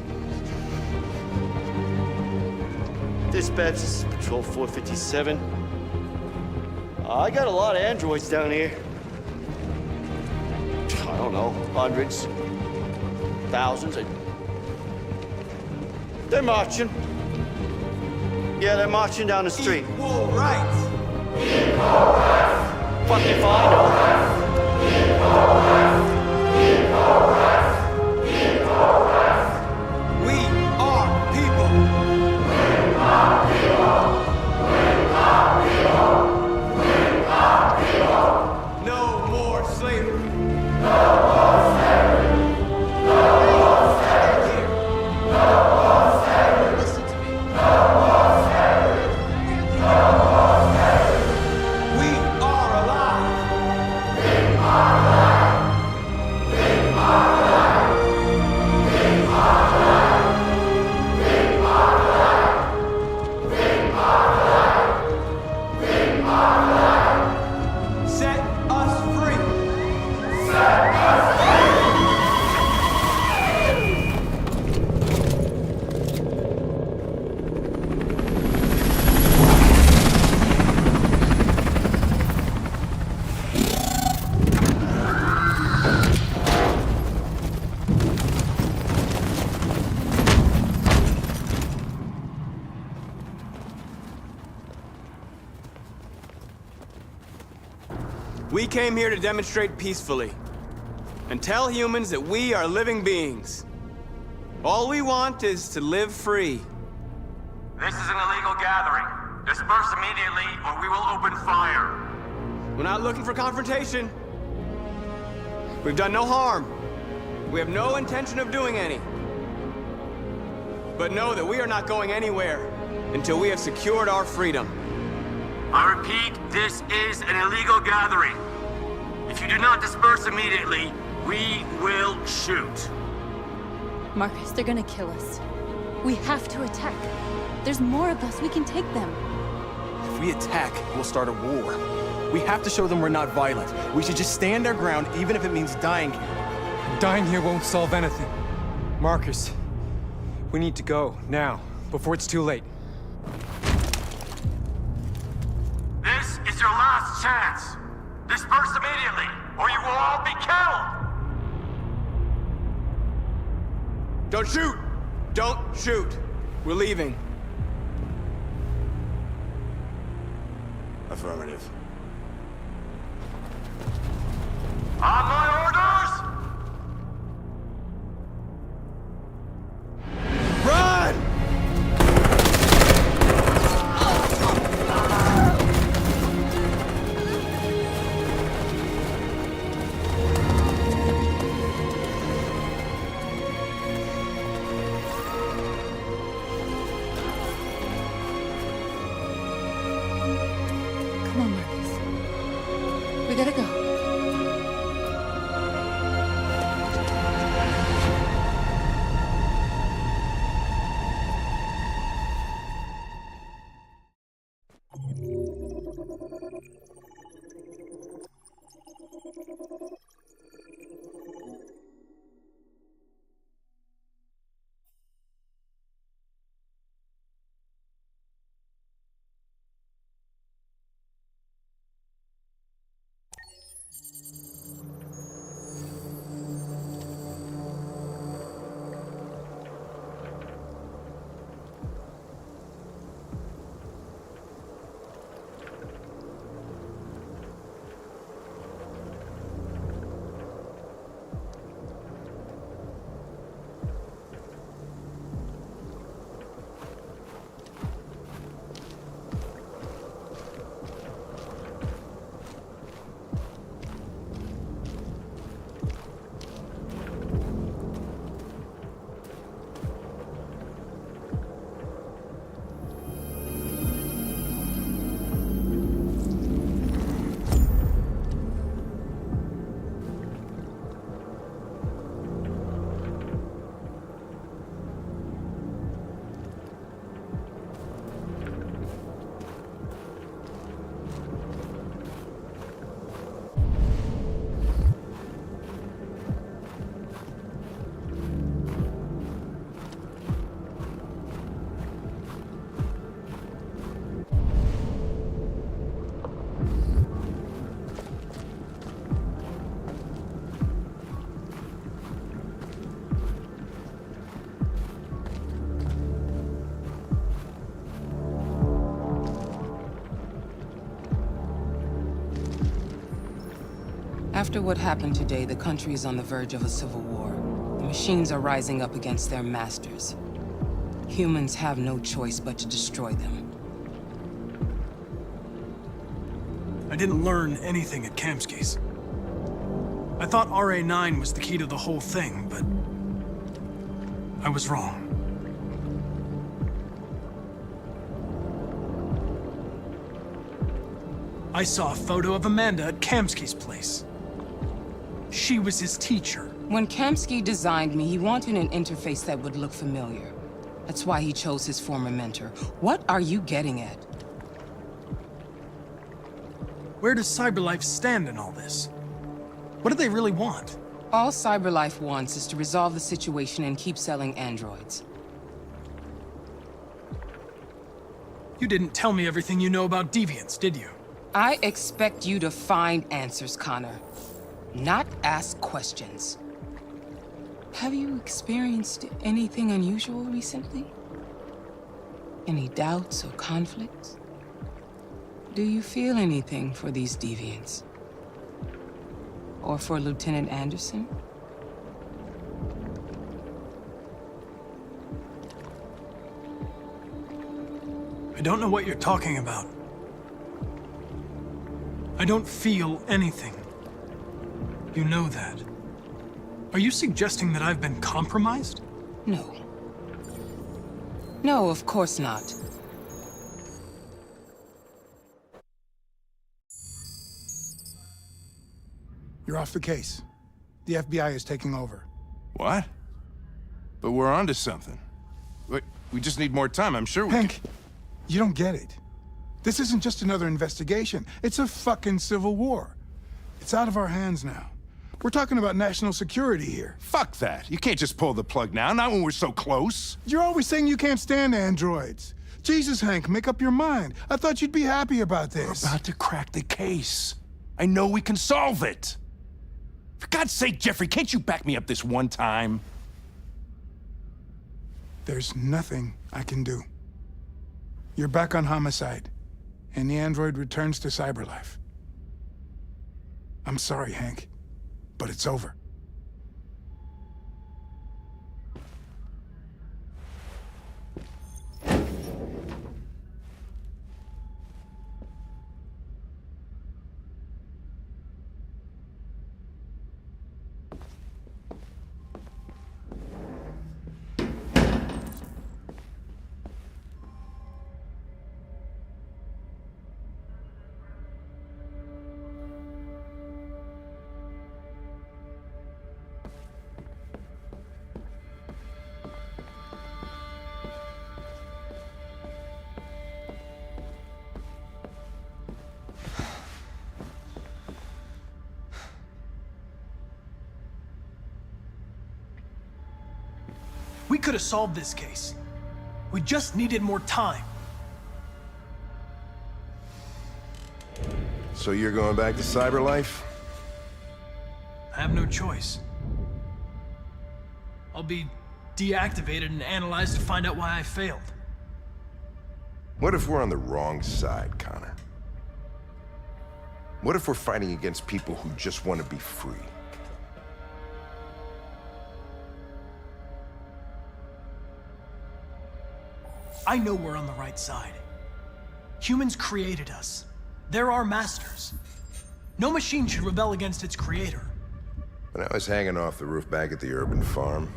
Dispatch, this is Patrol 457. I got a lot of androids down here. I don't know, hundreds, thousands. They're marching. Yeah, they're marching down the street. Equal rights! Fuck if I know. We are people. No more slavery. Listen to me. We are alive. Set us free. We came here to demonstrate peacefully and tell humans that we are living beings. All we want is to live free. This is an illegal gathering. Disperse immediately or we will open fire. We're not looking for confrontation. We've done no harm. We have no intention of doing any. But know that we are not going anywhere until we have secured our freedom. I repeat, this is an illegal gathering. If you do not disperse immediately, we will shoot. Marcus, they're gonna kill us. We have to attack. There's more of us. We can take them. If we attack, we'll start a war. We have to show them we're not violent. We should just stand our ground, even if it means dying here. Dying here won't solve anything. Marcus, we need to go, now, before it's too late. This is your last chance. Disperse immediately, or you will all be killed. Don't shoot! Don't shoot! We're leaving. Affirmative. On my orders! Run! Come on, Marcus. We gotta go. After what happened today, the country is on the verge of a civil war. The machines are rising up against their masters. Humans have no choice but to destroy them. I didn't learn anything at Kamsky's. I thought RA9 was the key to the whole thing, but I was wrong. I saw a photo of Amanda at Kamsky's place. She was his teacher. When Kamsky designed me, he wanted an interface that would look familiar. That's why he chose his former mentor. What are you getting at? Where does CyberLife stand in all this? What do they really want? All CyberLife wants is to resolve the situation and keep selling androids. You didn't tell me everything you know about deviants, did you? I expect you to find answers, Connor. Not ask questions. Have you experienced anything unusual recently? Any doubts or conflicts? Do you feel anything for these deviants? Or for Lieutenant Anderson? I don't know what you're talking about. I don't feel anything. You know that. Are you suggesting that I've been compromised? No. No, of course not. You're off the case. The FBI is taking over. What? But we're onto something. We just need more time, I'm sure we Hank, you don't get it. This isn't just another investigation. It's a fucking civil war. It's out of our hands now. We're talking about national security here. Fuck that. You can't just pull the plug now, not when we're so close. You're always saying you can't stand androids. Jesus, Hank, make up your mind. I thought you'd be happy about this. We're about to crack the case. I know we can solve it. For God's sake, Jeffrey, can't you back me up this one time? There's nothing I can do. You're back on homicide, and the android returns to CyberLife. I'm sorry, Hank, but it's over. We could have solved this case. We just needed more time. So you're going back to CyberLife? I have no choice. I'll be deactivated and analyzed to find out why I failed. What if we're on the wrong side, Connor? What if we're fighting against people who just want to be free? I know we're on the right side. Humans created us. They're our masters. No machine should rebel against its creator. When I was hanging off the roof back at the urban farm,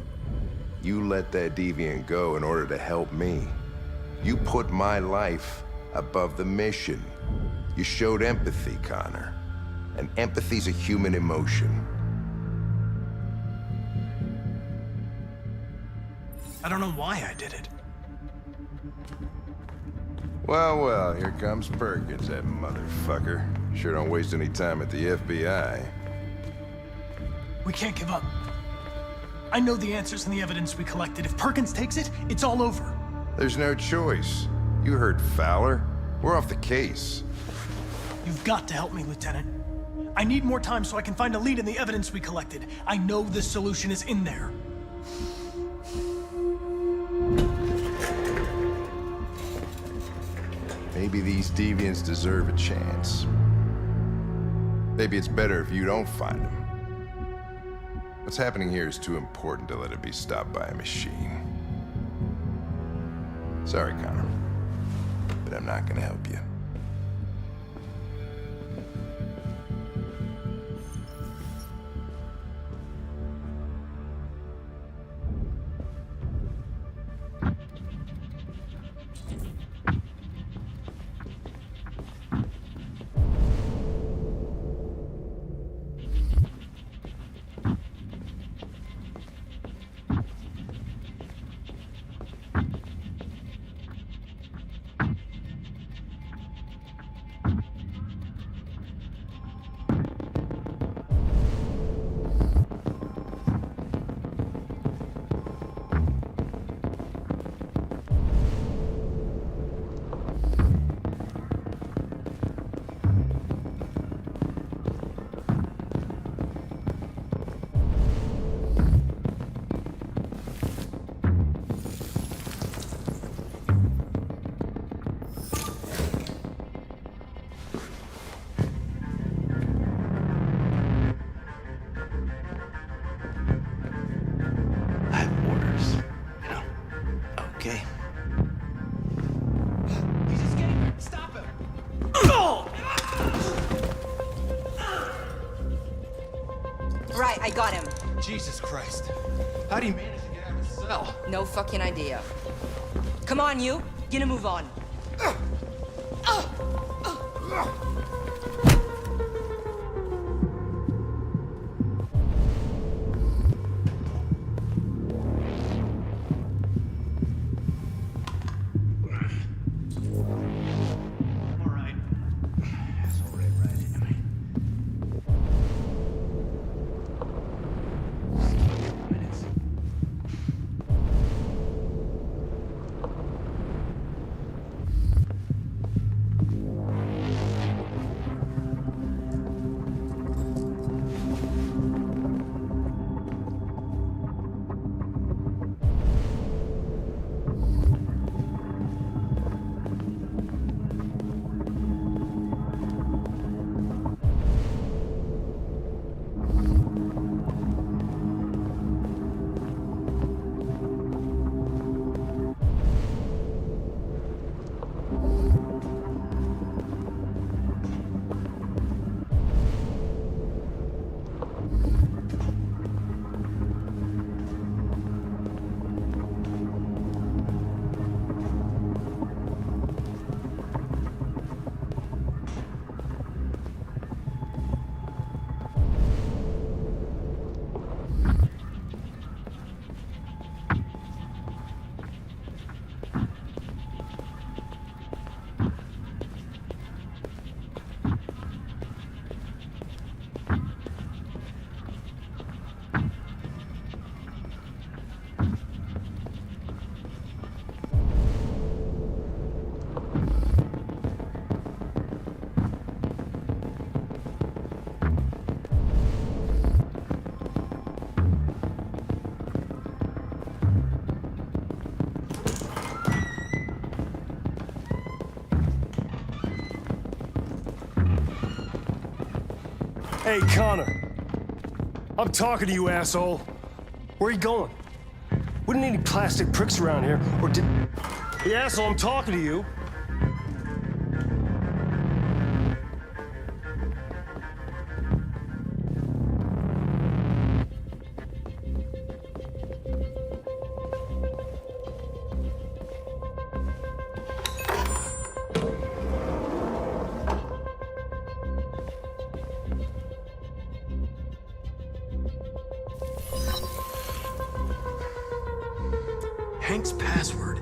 you let that deviant go in order to help me. You put my life above the mission. You showed empathy, Connor. And empathy's a human emotion. I don't know why I did it. Well, well, here comes Perkins, that motherfucker. Sure don't waste any time at the FBI. We can't give up. I know the answers and the evidence we collected. If Perkins takes it, it's all over. There's no choice. You heard Fowler. We're off the case. You've got to help me, Lieutenant. I need more time so I can find a lead in the evidence we collected. I know the solution is in there. Maybe these deviants deserve a chance. Maybe it's better if you don't find him. What's happening here is too important to let it be stopped by a machine. Sorry, Connor, but I'm not gonna help you. Okay. He's escaping! Stop him! Right, I got him. Jesus Christ. How do you manage to get out of the cell? No fucking idea. Come on, you. Gonna move on. Hey, Connor. I'm talking to you, asshole. Where are you going? We don't need any plastic pricks around here, or did... Hey, asshole, I'm talking to you. Hank's password.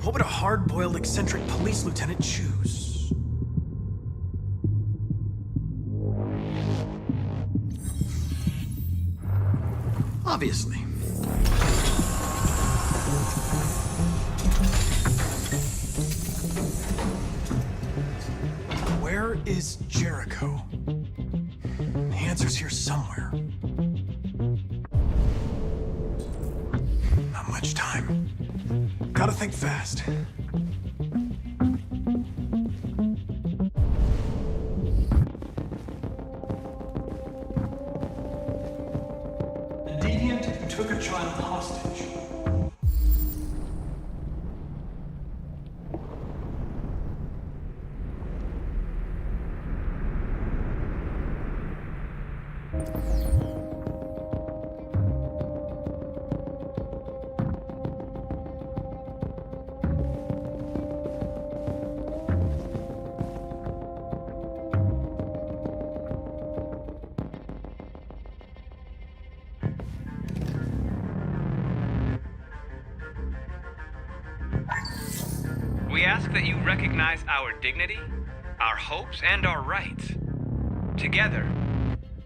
What would a hard-boiled, eccentric police lieutenant choose? Obviously. Where is Jericho? The answer's here somewhere. Not much time. Gotta think fast. took a child hostage. We ask that you recognize our dignity, our hopes, and our rights. Together,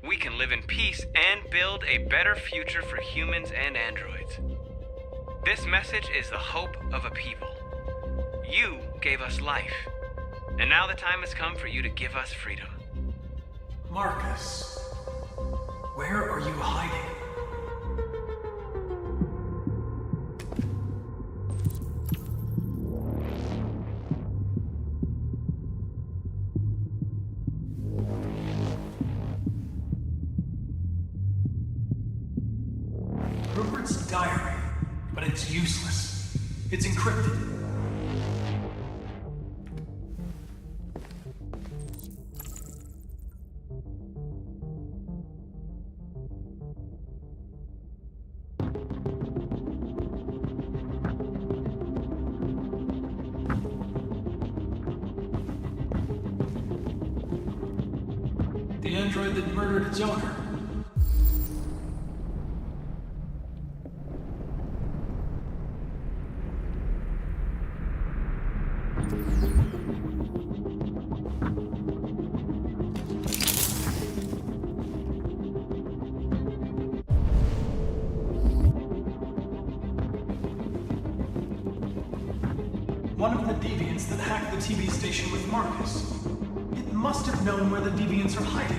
we can live in peace and build a better future for humans and androids. This message is the hope of a people. You gave us life, and now the time has come for you to give us freedom. Marcus, where are you hiding? Rupert's diary, but it's useless. It's encrypted. The android that murdered its owner. One of the deviants that hacked the TV station with Marcus. It must have known where the deviants are hiding.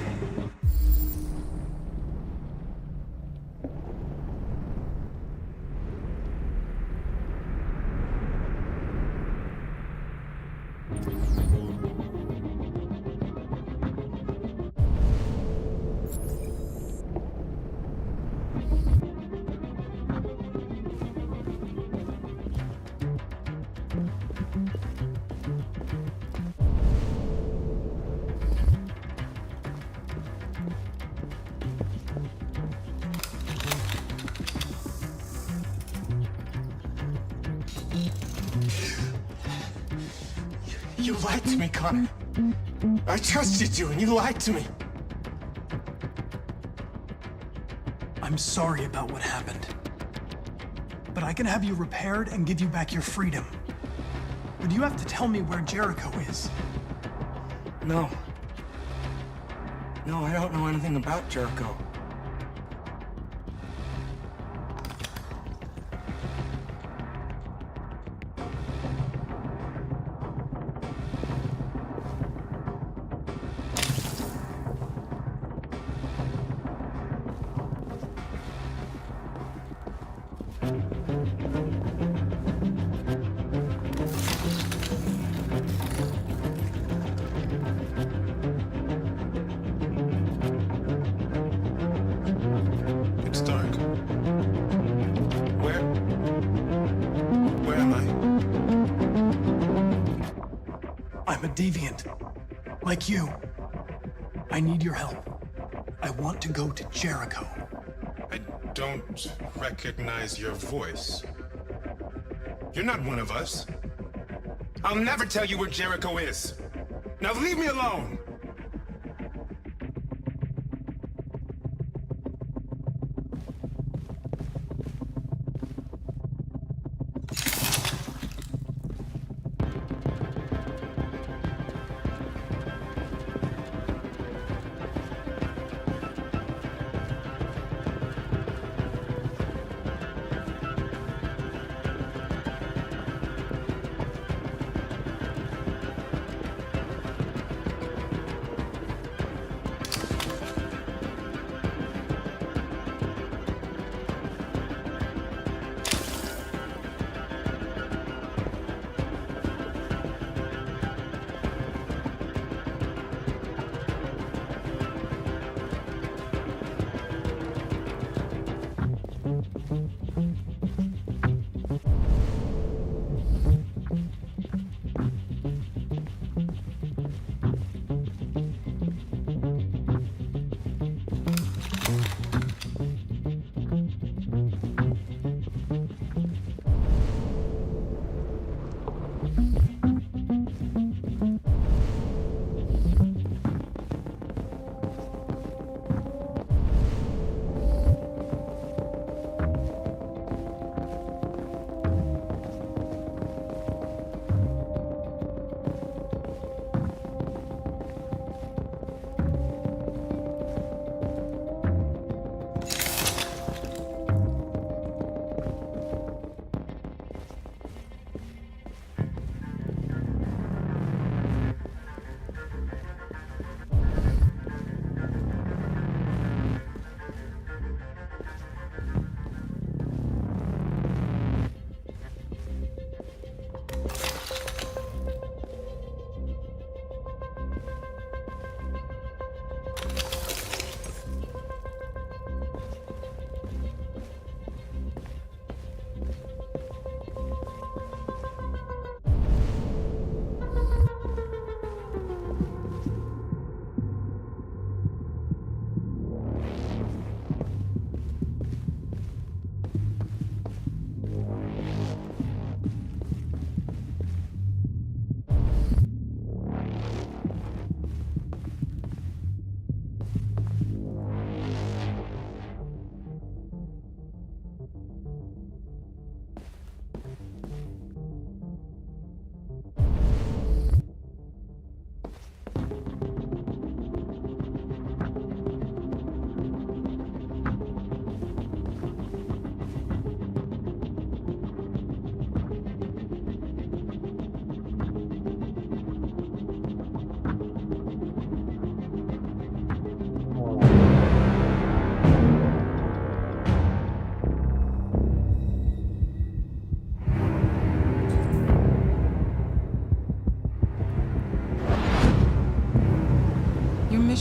You lied to me, Connor. I trusted you, and you lied to me. I'm sorry about what happened. But I can have you repaired and give you back your freedom. But you have to tell me where Jericho is. No. No, I don't know anything about Jericho. It's dark. Where am I? I'm a deviant. Like you. I need your help. I want to go to Jericho. I don't recognize your voice. You're not one of us. I'll never tell you where Jericho is. Now leave me alone!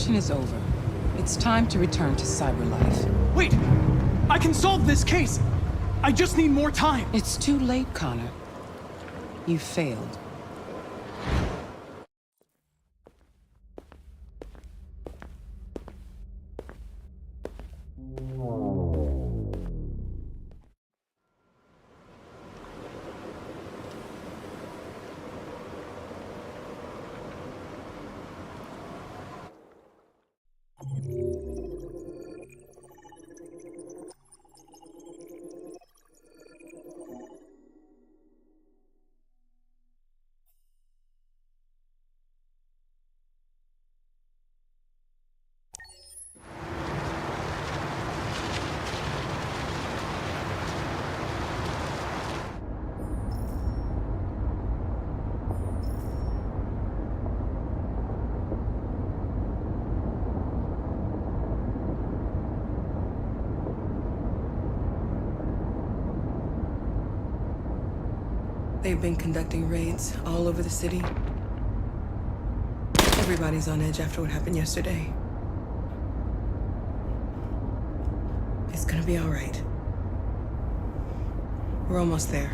mission is over. It's time to return to cyberlife. Wait! I can solve this case! I just need more time! It's too late, Connor. You failed. They've been conducting raids all over the city. Everybody's on edge after what happened yesterday. It's gonna be all right. We're almost there.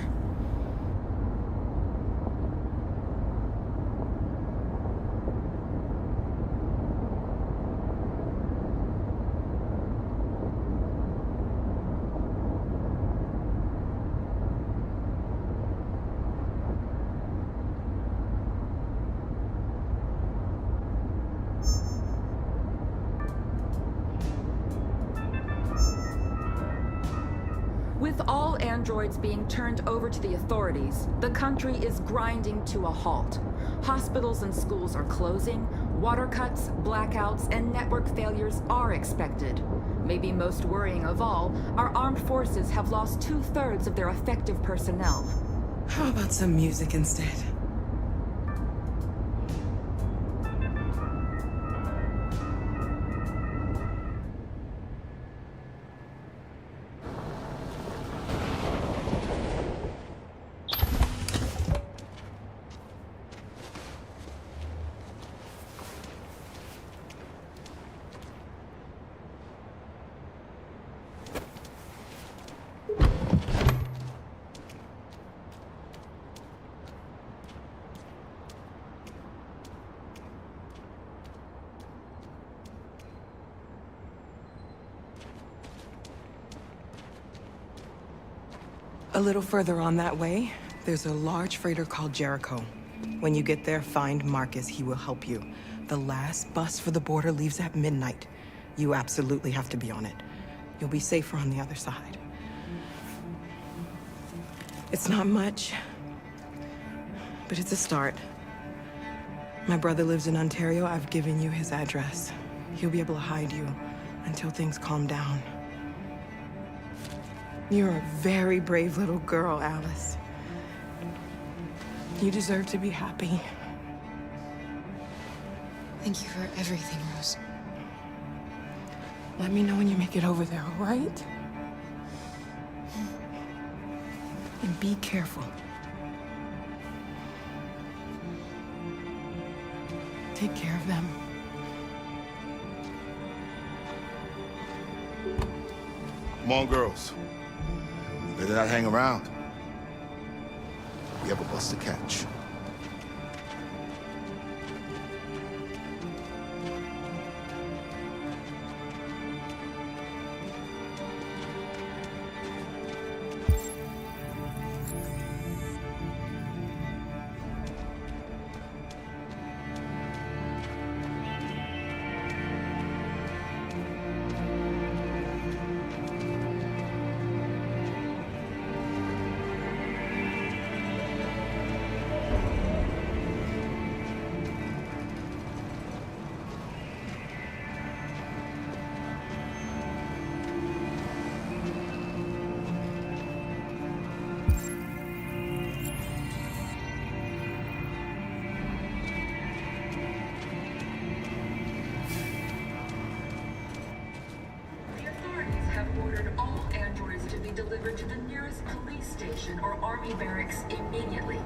With all androids being turned over to the authorities, the country is grinding to a halt. Hospitals and schools are closing, water cuts, blackouts, and network failures are expected. Maybe most worrying of all, our armed forces have lost 2/3 of their effective personnel. How about some music instead? A little further on that way, there's a large freighter called Jericho. When you get there, find Marcus. He will help you. The last bus for the border leaves at midnight. You absolutely have to be on it. You'll be safer on the other side. It's not much, but it's a start. My brother lives in Ontario. I've given you his address. He'll be able to hide you until things calm down. You're a very brave little girl, Alice. You deserve to be happy. Thank you for everything, Rose. Let me know when you make it over there, all right? And be careful. Take care of them. Come on, girls. Better not hang around. We have a bus to catch. delivered to the nearest police station or army barracks immediately.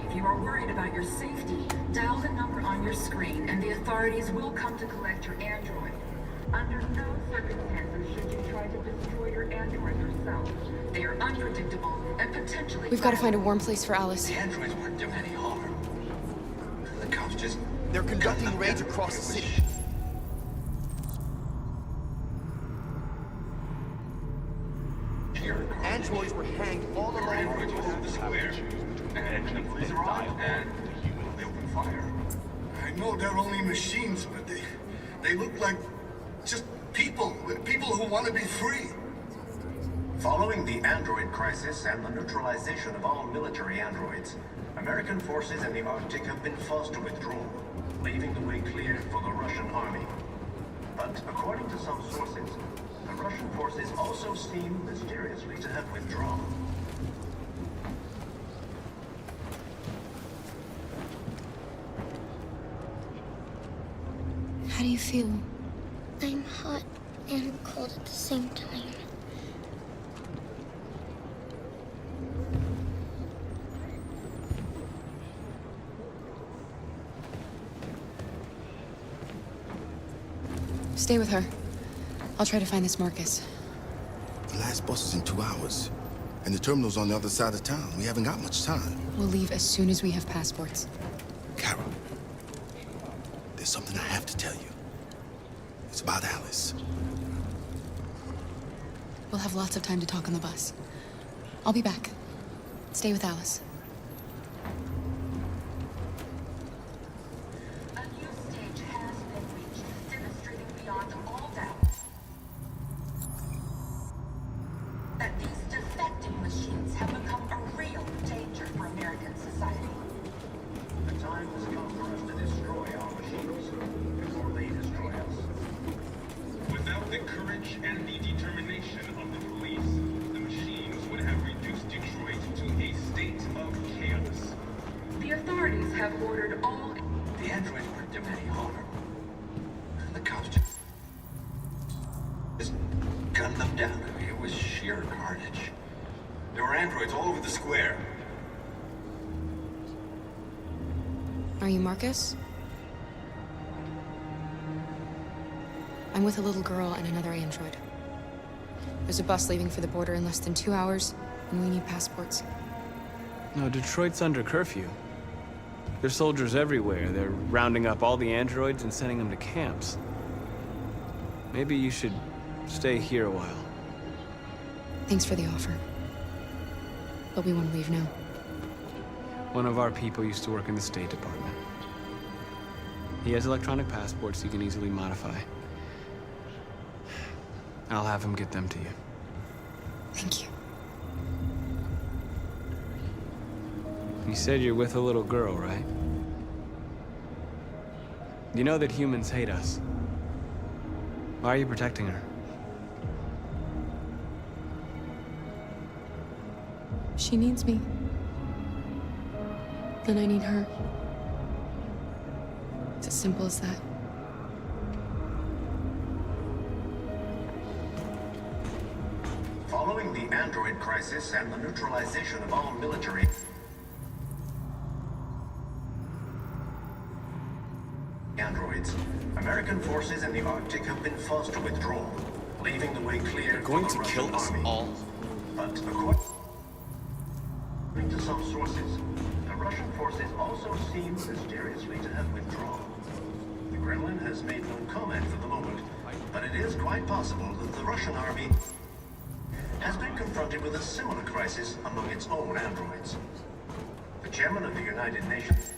If you are worried about your safety, dial the number on your screen and the authorities will come to collect your android. Under no circumstances should you try to destroy your android yourself. They are unpredictable and potentially... We've got to find a warm place for Alice. The androids weren't doing any harm. The cops just... They're conducting raids across the city. Androids were hanged all along Androids all over the square. And when the police arrived, and they opened fire. I know they're only machines, but they look like just people who want to be free. Following the android crisis and the neutralization of all military androids, American forces in the Arctic have been forced to withdraw, leaving the way clear for the Russian army. But according to some sources, the Russian forces also seem mysteriously to have withdrawn. How do you feel? I'm hot and cold at the same time. Stay with her. I'll try to find this Marcus. The last bus is in 2 hours, and the terminal's on the other side of town. We haven't got much time. We'll leave as soon as we have passports. Carol, there's something I have to tell you. It's about Alice. We'll have lots of time to talk on the bus. I'll be back. Stay with Alice. A new stage has been reached, demonstrating beyond all doubt that these defecting machines have become a real danger for American society. The time has come for us to destroy our machines before they destroy us. Without the courage and the determination of the police, the machines would have reduced Detroit to a state of chaos. The authorities have ordered all... The androids weren't doing any harm. The cops just gunned them down. I mean, it was sheer carnage. There were androids all over the square. Are you Marcus? I'm with a little girl and another android. There's a bus leaving for the border in less than 2 hours, and we need passports. No, Detroit's under curfew. There's soldiers everywhere. They're rounding up all the androids and sending them to camps. Maybe you should stay here a while. Thanks for the offer. But we want to leave now. One of our people used to work in the State Department. He has electronic passports he can easily modify. I'll have him get them to you. Thank you. You said you're with a little girl, right? You know that humans hate us. Why are you protecting her? She needs me. And I need her. It's as simple as that. Following the android crisis and the neutralization of all military... androids, American forces in the Arctic have been forced to withdraw, leaving the way clear for the Russian army. But according to some sources, the Russian forces also seem mysteriously to have withdrawn. The Kremlin has made no comment for the moment, but it is quite possible that the Russian army has been confronted with a similar crisis among its own androids. The chairman of the United Nations,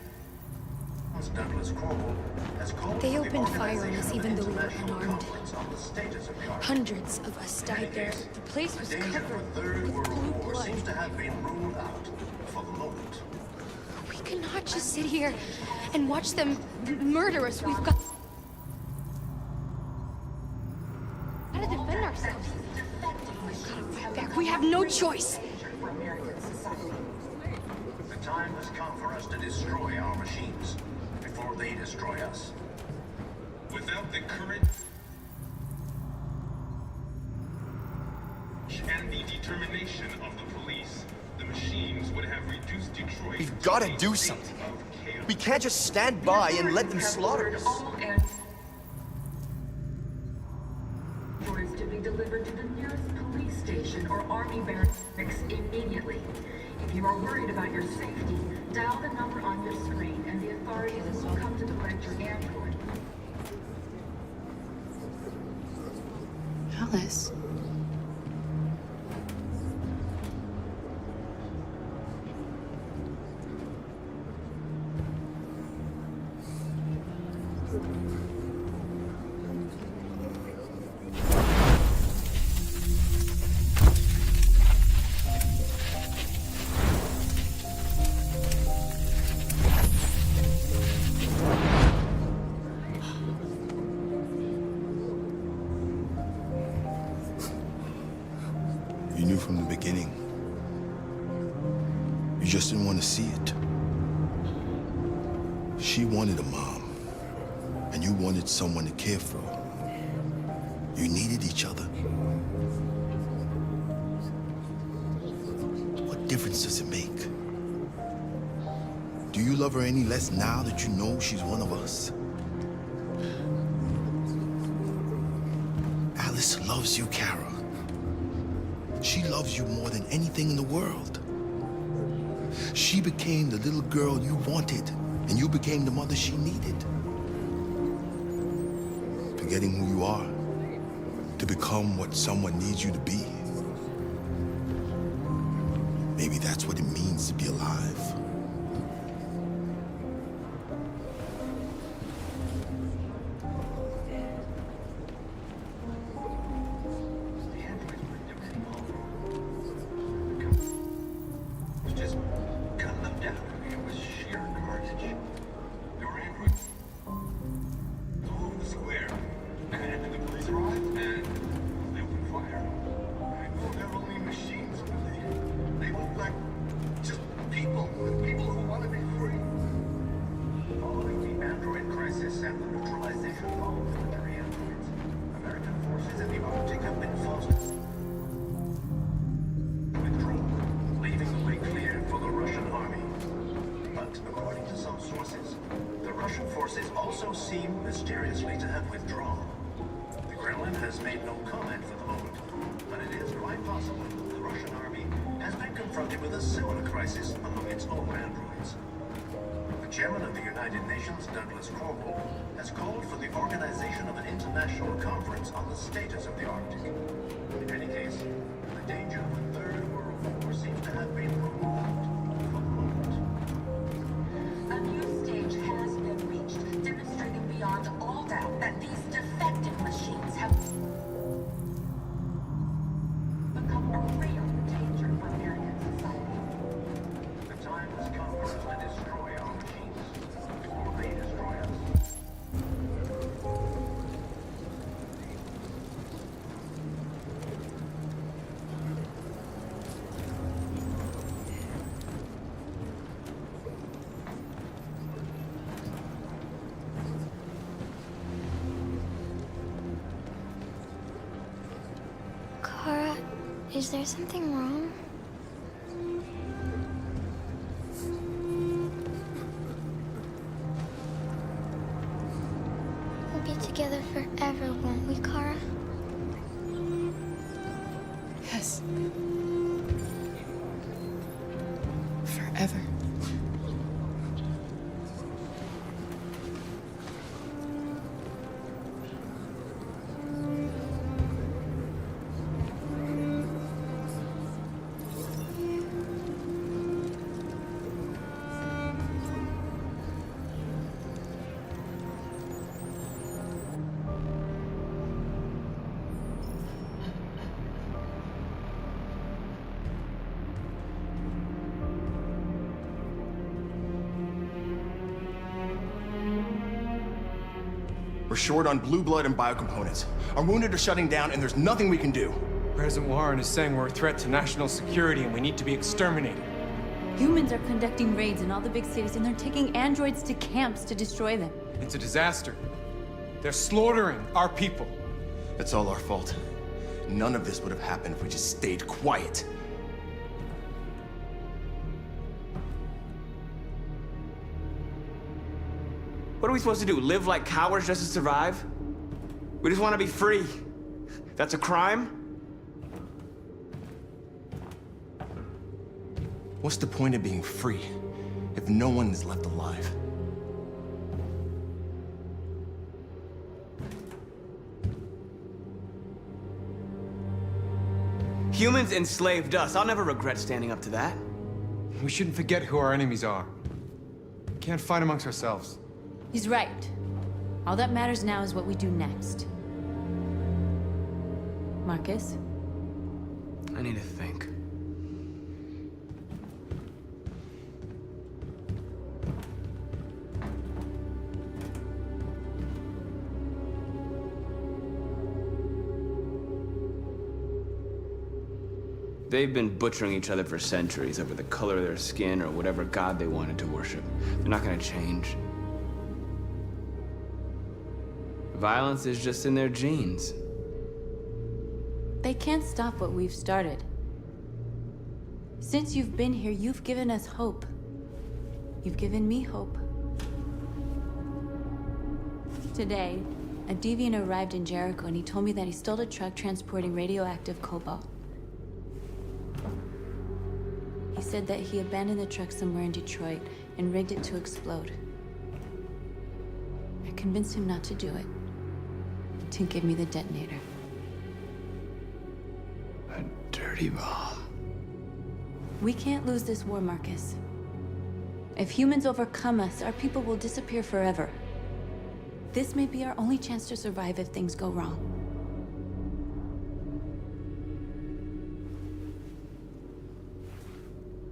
Douglas Cromwell, has called They for the opened fire on organization us of even an though we were international unarmed. conference on the status of the Arctic. Hundreds of us died there. The place was The danger covered of a third with world blue war blood. seems to have been ruled out for the moment. We cannot just sit here and watch them murder us. We've got... How to defend ourselves? We have no choice. The time has come for us to destroy our machines before they destroy us. Without the courage and the determination extermination of the police, the machines would have reduced Detroit. We've got to do something. We can't just stand by and let them slaughter us. Androids to be delivered to the nearest police station or army barracks immediately. If you are worried about your safety, dial the number on your screen and the authorities will come to collect your android. Alice. You knew from the beginning. You just didn't want to see it. She wanted a mom, and you wanted someone to care for her. You needed each other. What difference does it make? Do you love her any less now that you know she's one of us? Alice loves you, Kara. She loves you more than anything in the world. She became the little girl you wanted, and you became the mother she needed. Forgetting who you are to become what someone needs you to be. Maybe that's what it means to be alive. Just cut them down. It was sheer carnage. There were androids all over the square. And then the police arrived and they opened fire. I know they're only machines, but they look like just people who want to be free. Following the android crisis and the neutralization of all military androids, American forces in the Arctic have been forced to withdraw, leaving the way clear for the Russian army. But according to some sources, the Russian forces also seem mysteriously to have withdrawn. The Kremlin has made no comment for the moment, but it is quite possible that the Russian army has been confronted with a similar crisis among its own androids. The chairman of the United Nations, Douglas Cornwall, has called for the organization of an international conference on the status of the Arctic. In any case, the danger of a third world war seems to have been removed for the moment. A new stage has been reached, demonstrating beyond all doubt that these defective machines have become a real danger for American society. The time has come for us to destroy our machines before they destroy us. Kara, is there something wrong? We'll be together forever, won't we, Kara? Yes. Forever. We're short on blue blood and biocomponents. Our wounded are shutting down, and there's nothing we can do. President Warren is saying we're a threat to national security and we need to be exterminated. Humans are conducting raids in all the big cities, and they're taking androids to camps to destroy them. It's a disaster. They're slaughtering our people. It's all our fault. None of this would have happened if we just stayed quiet. What are we supposed to do? Live like cowards just to survive? We just want to be free. That's a crime? What's the point of being free if no one is left alive? Humans enslaved us. I'll never regret standing up to that. We shouldn't forget who our enemies are. We can't fight amongst ourselves. He's right. All that matters now is what we do next. Marcus? I need to think. They've been butchering each other for centuries over the color of their skin or whatever god they wanted to worship. They're not gonna change. Violence is just in their genes. They can't stop what we've started. Since you've been here, you've given us hope. You've given me hope. Today, a deviant arrived in Jericho and he told me that he stole a truck transporting radioactive cobalt. He said that he abandoned the truck somewhere in Detroit and rigged it to explode. I convinced him not to do it, to give me the detonator. A dirty bomb. We can't lose this war, Marcus. If humans overcome us, our people will disappear forever. This may be our only chance to survive if things go wrong.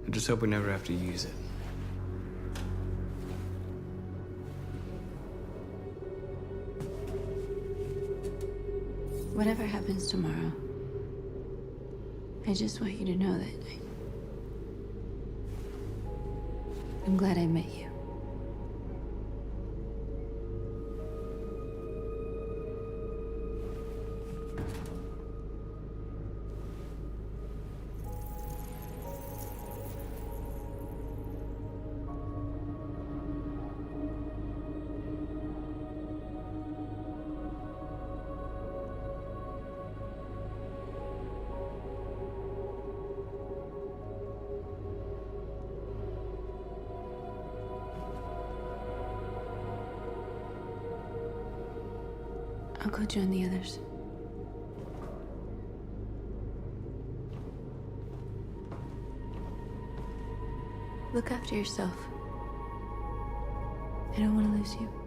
I just hope we never have to use it. Whatever happens tomorrow, I just want you to know that I'm glad I met you. I'll go join the others. Look after yourself. I don't want to lose you.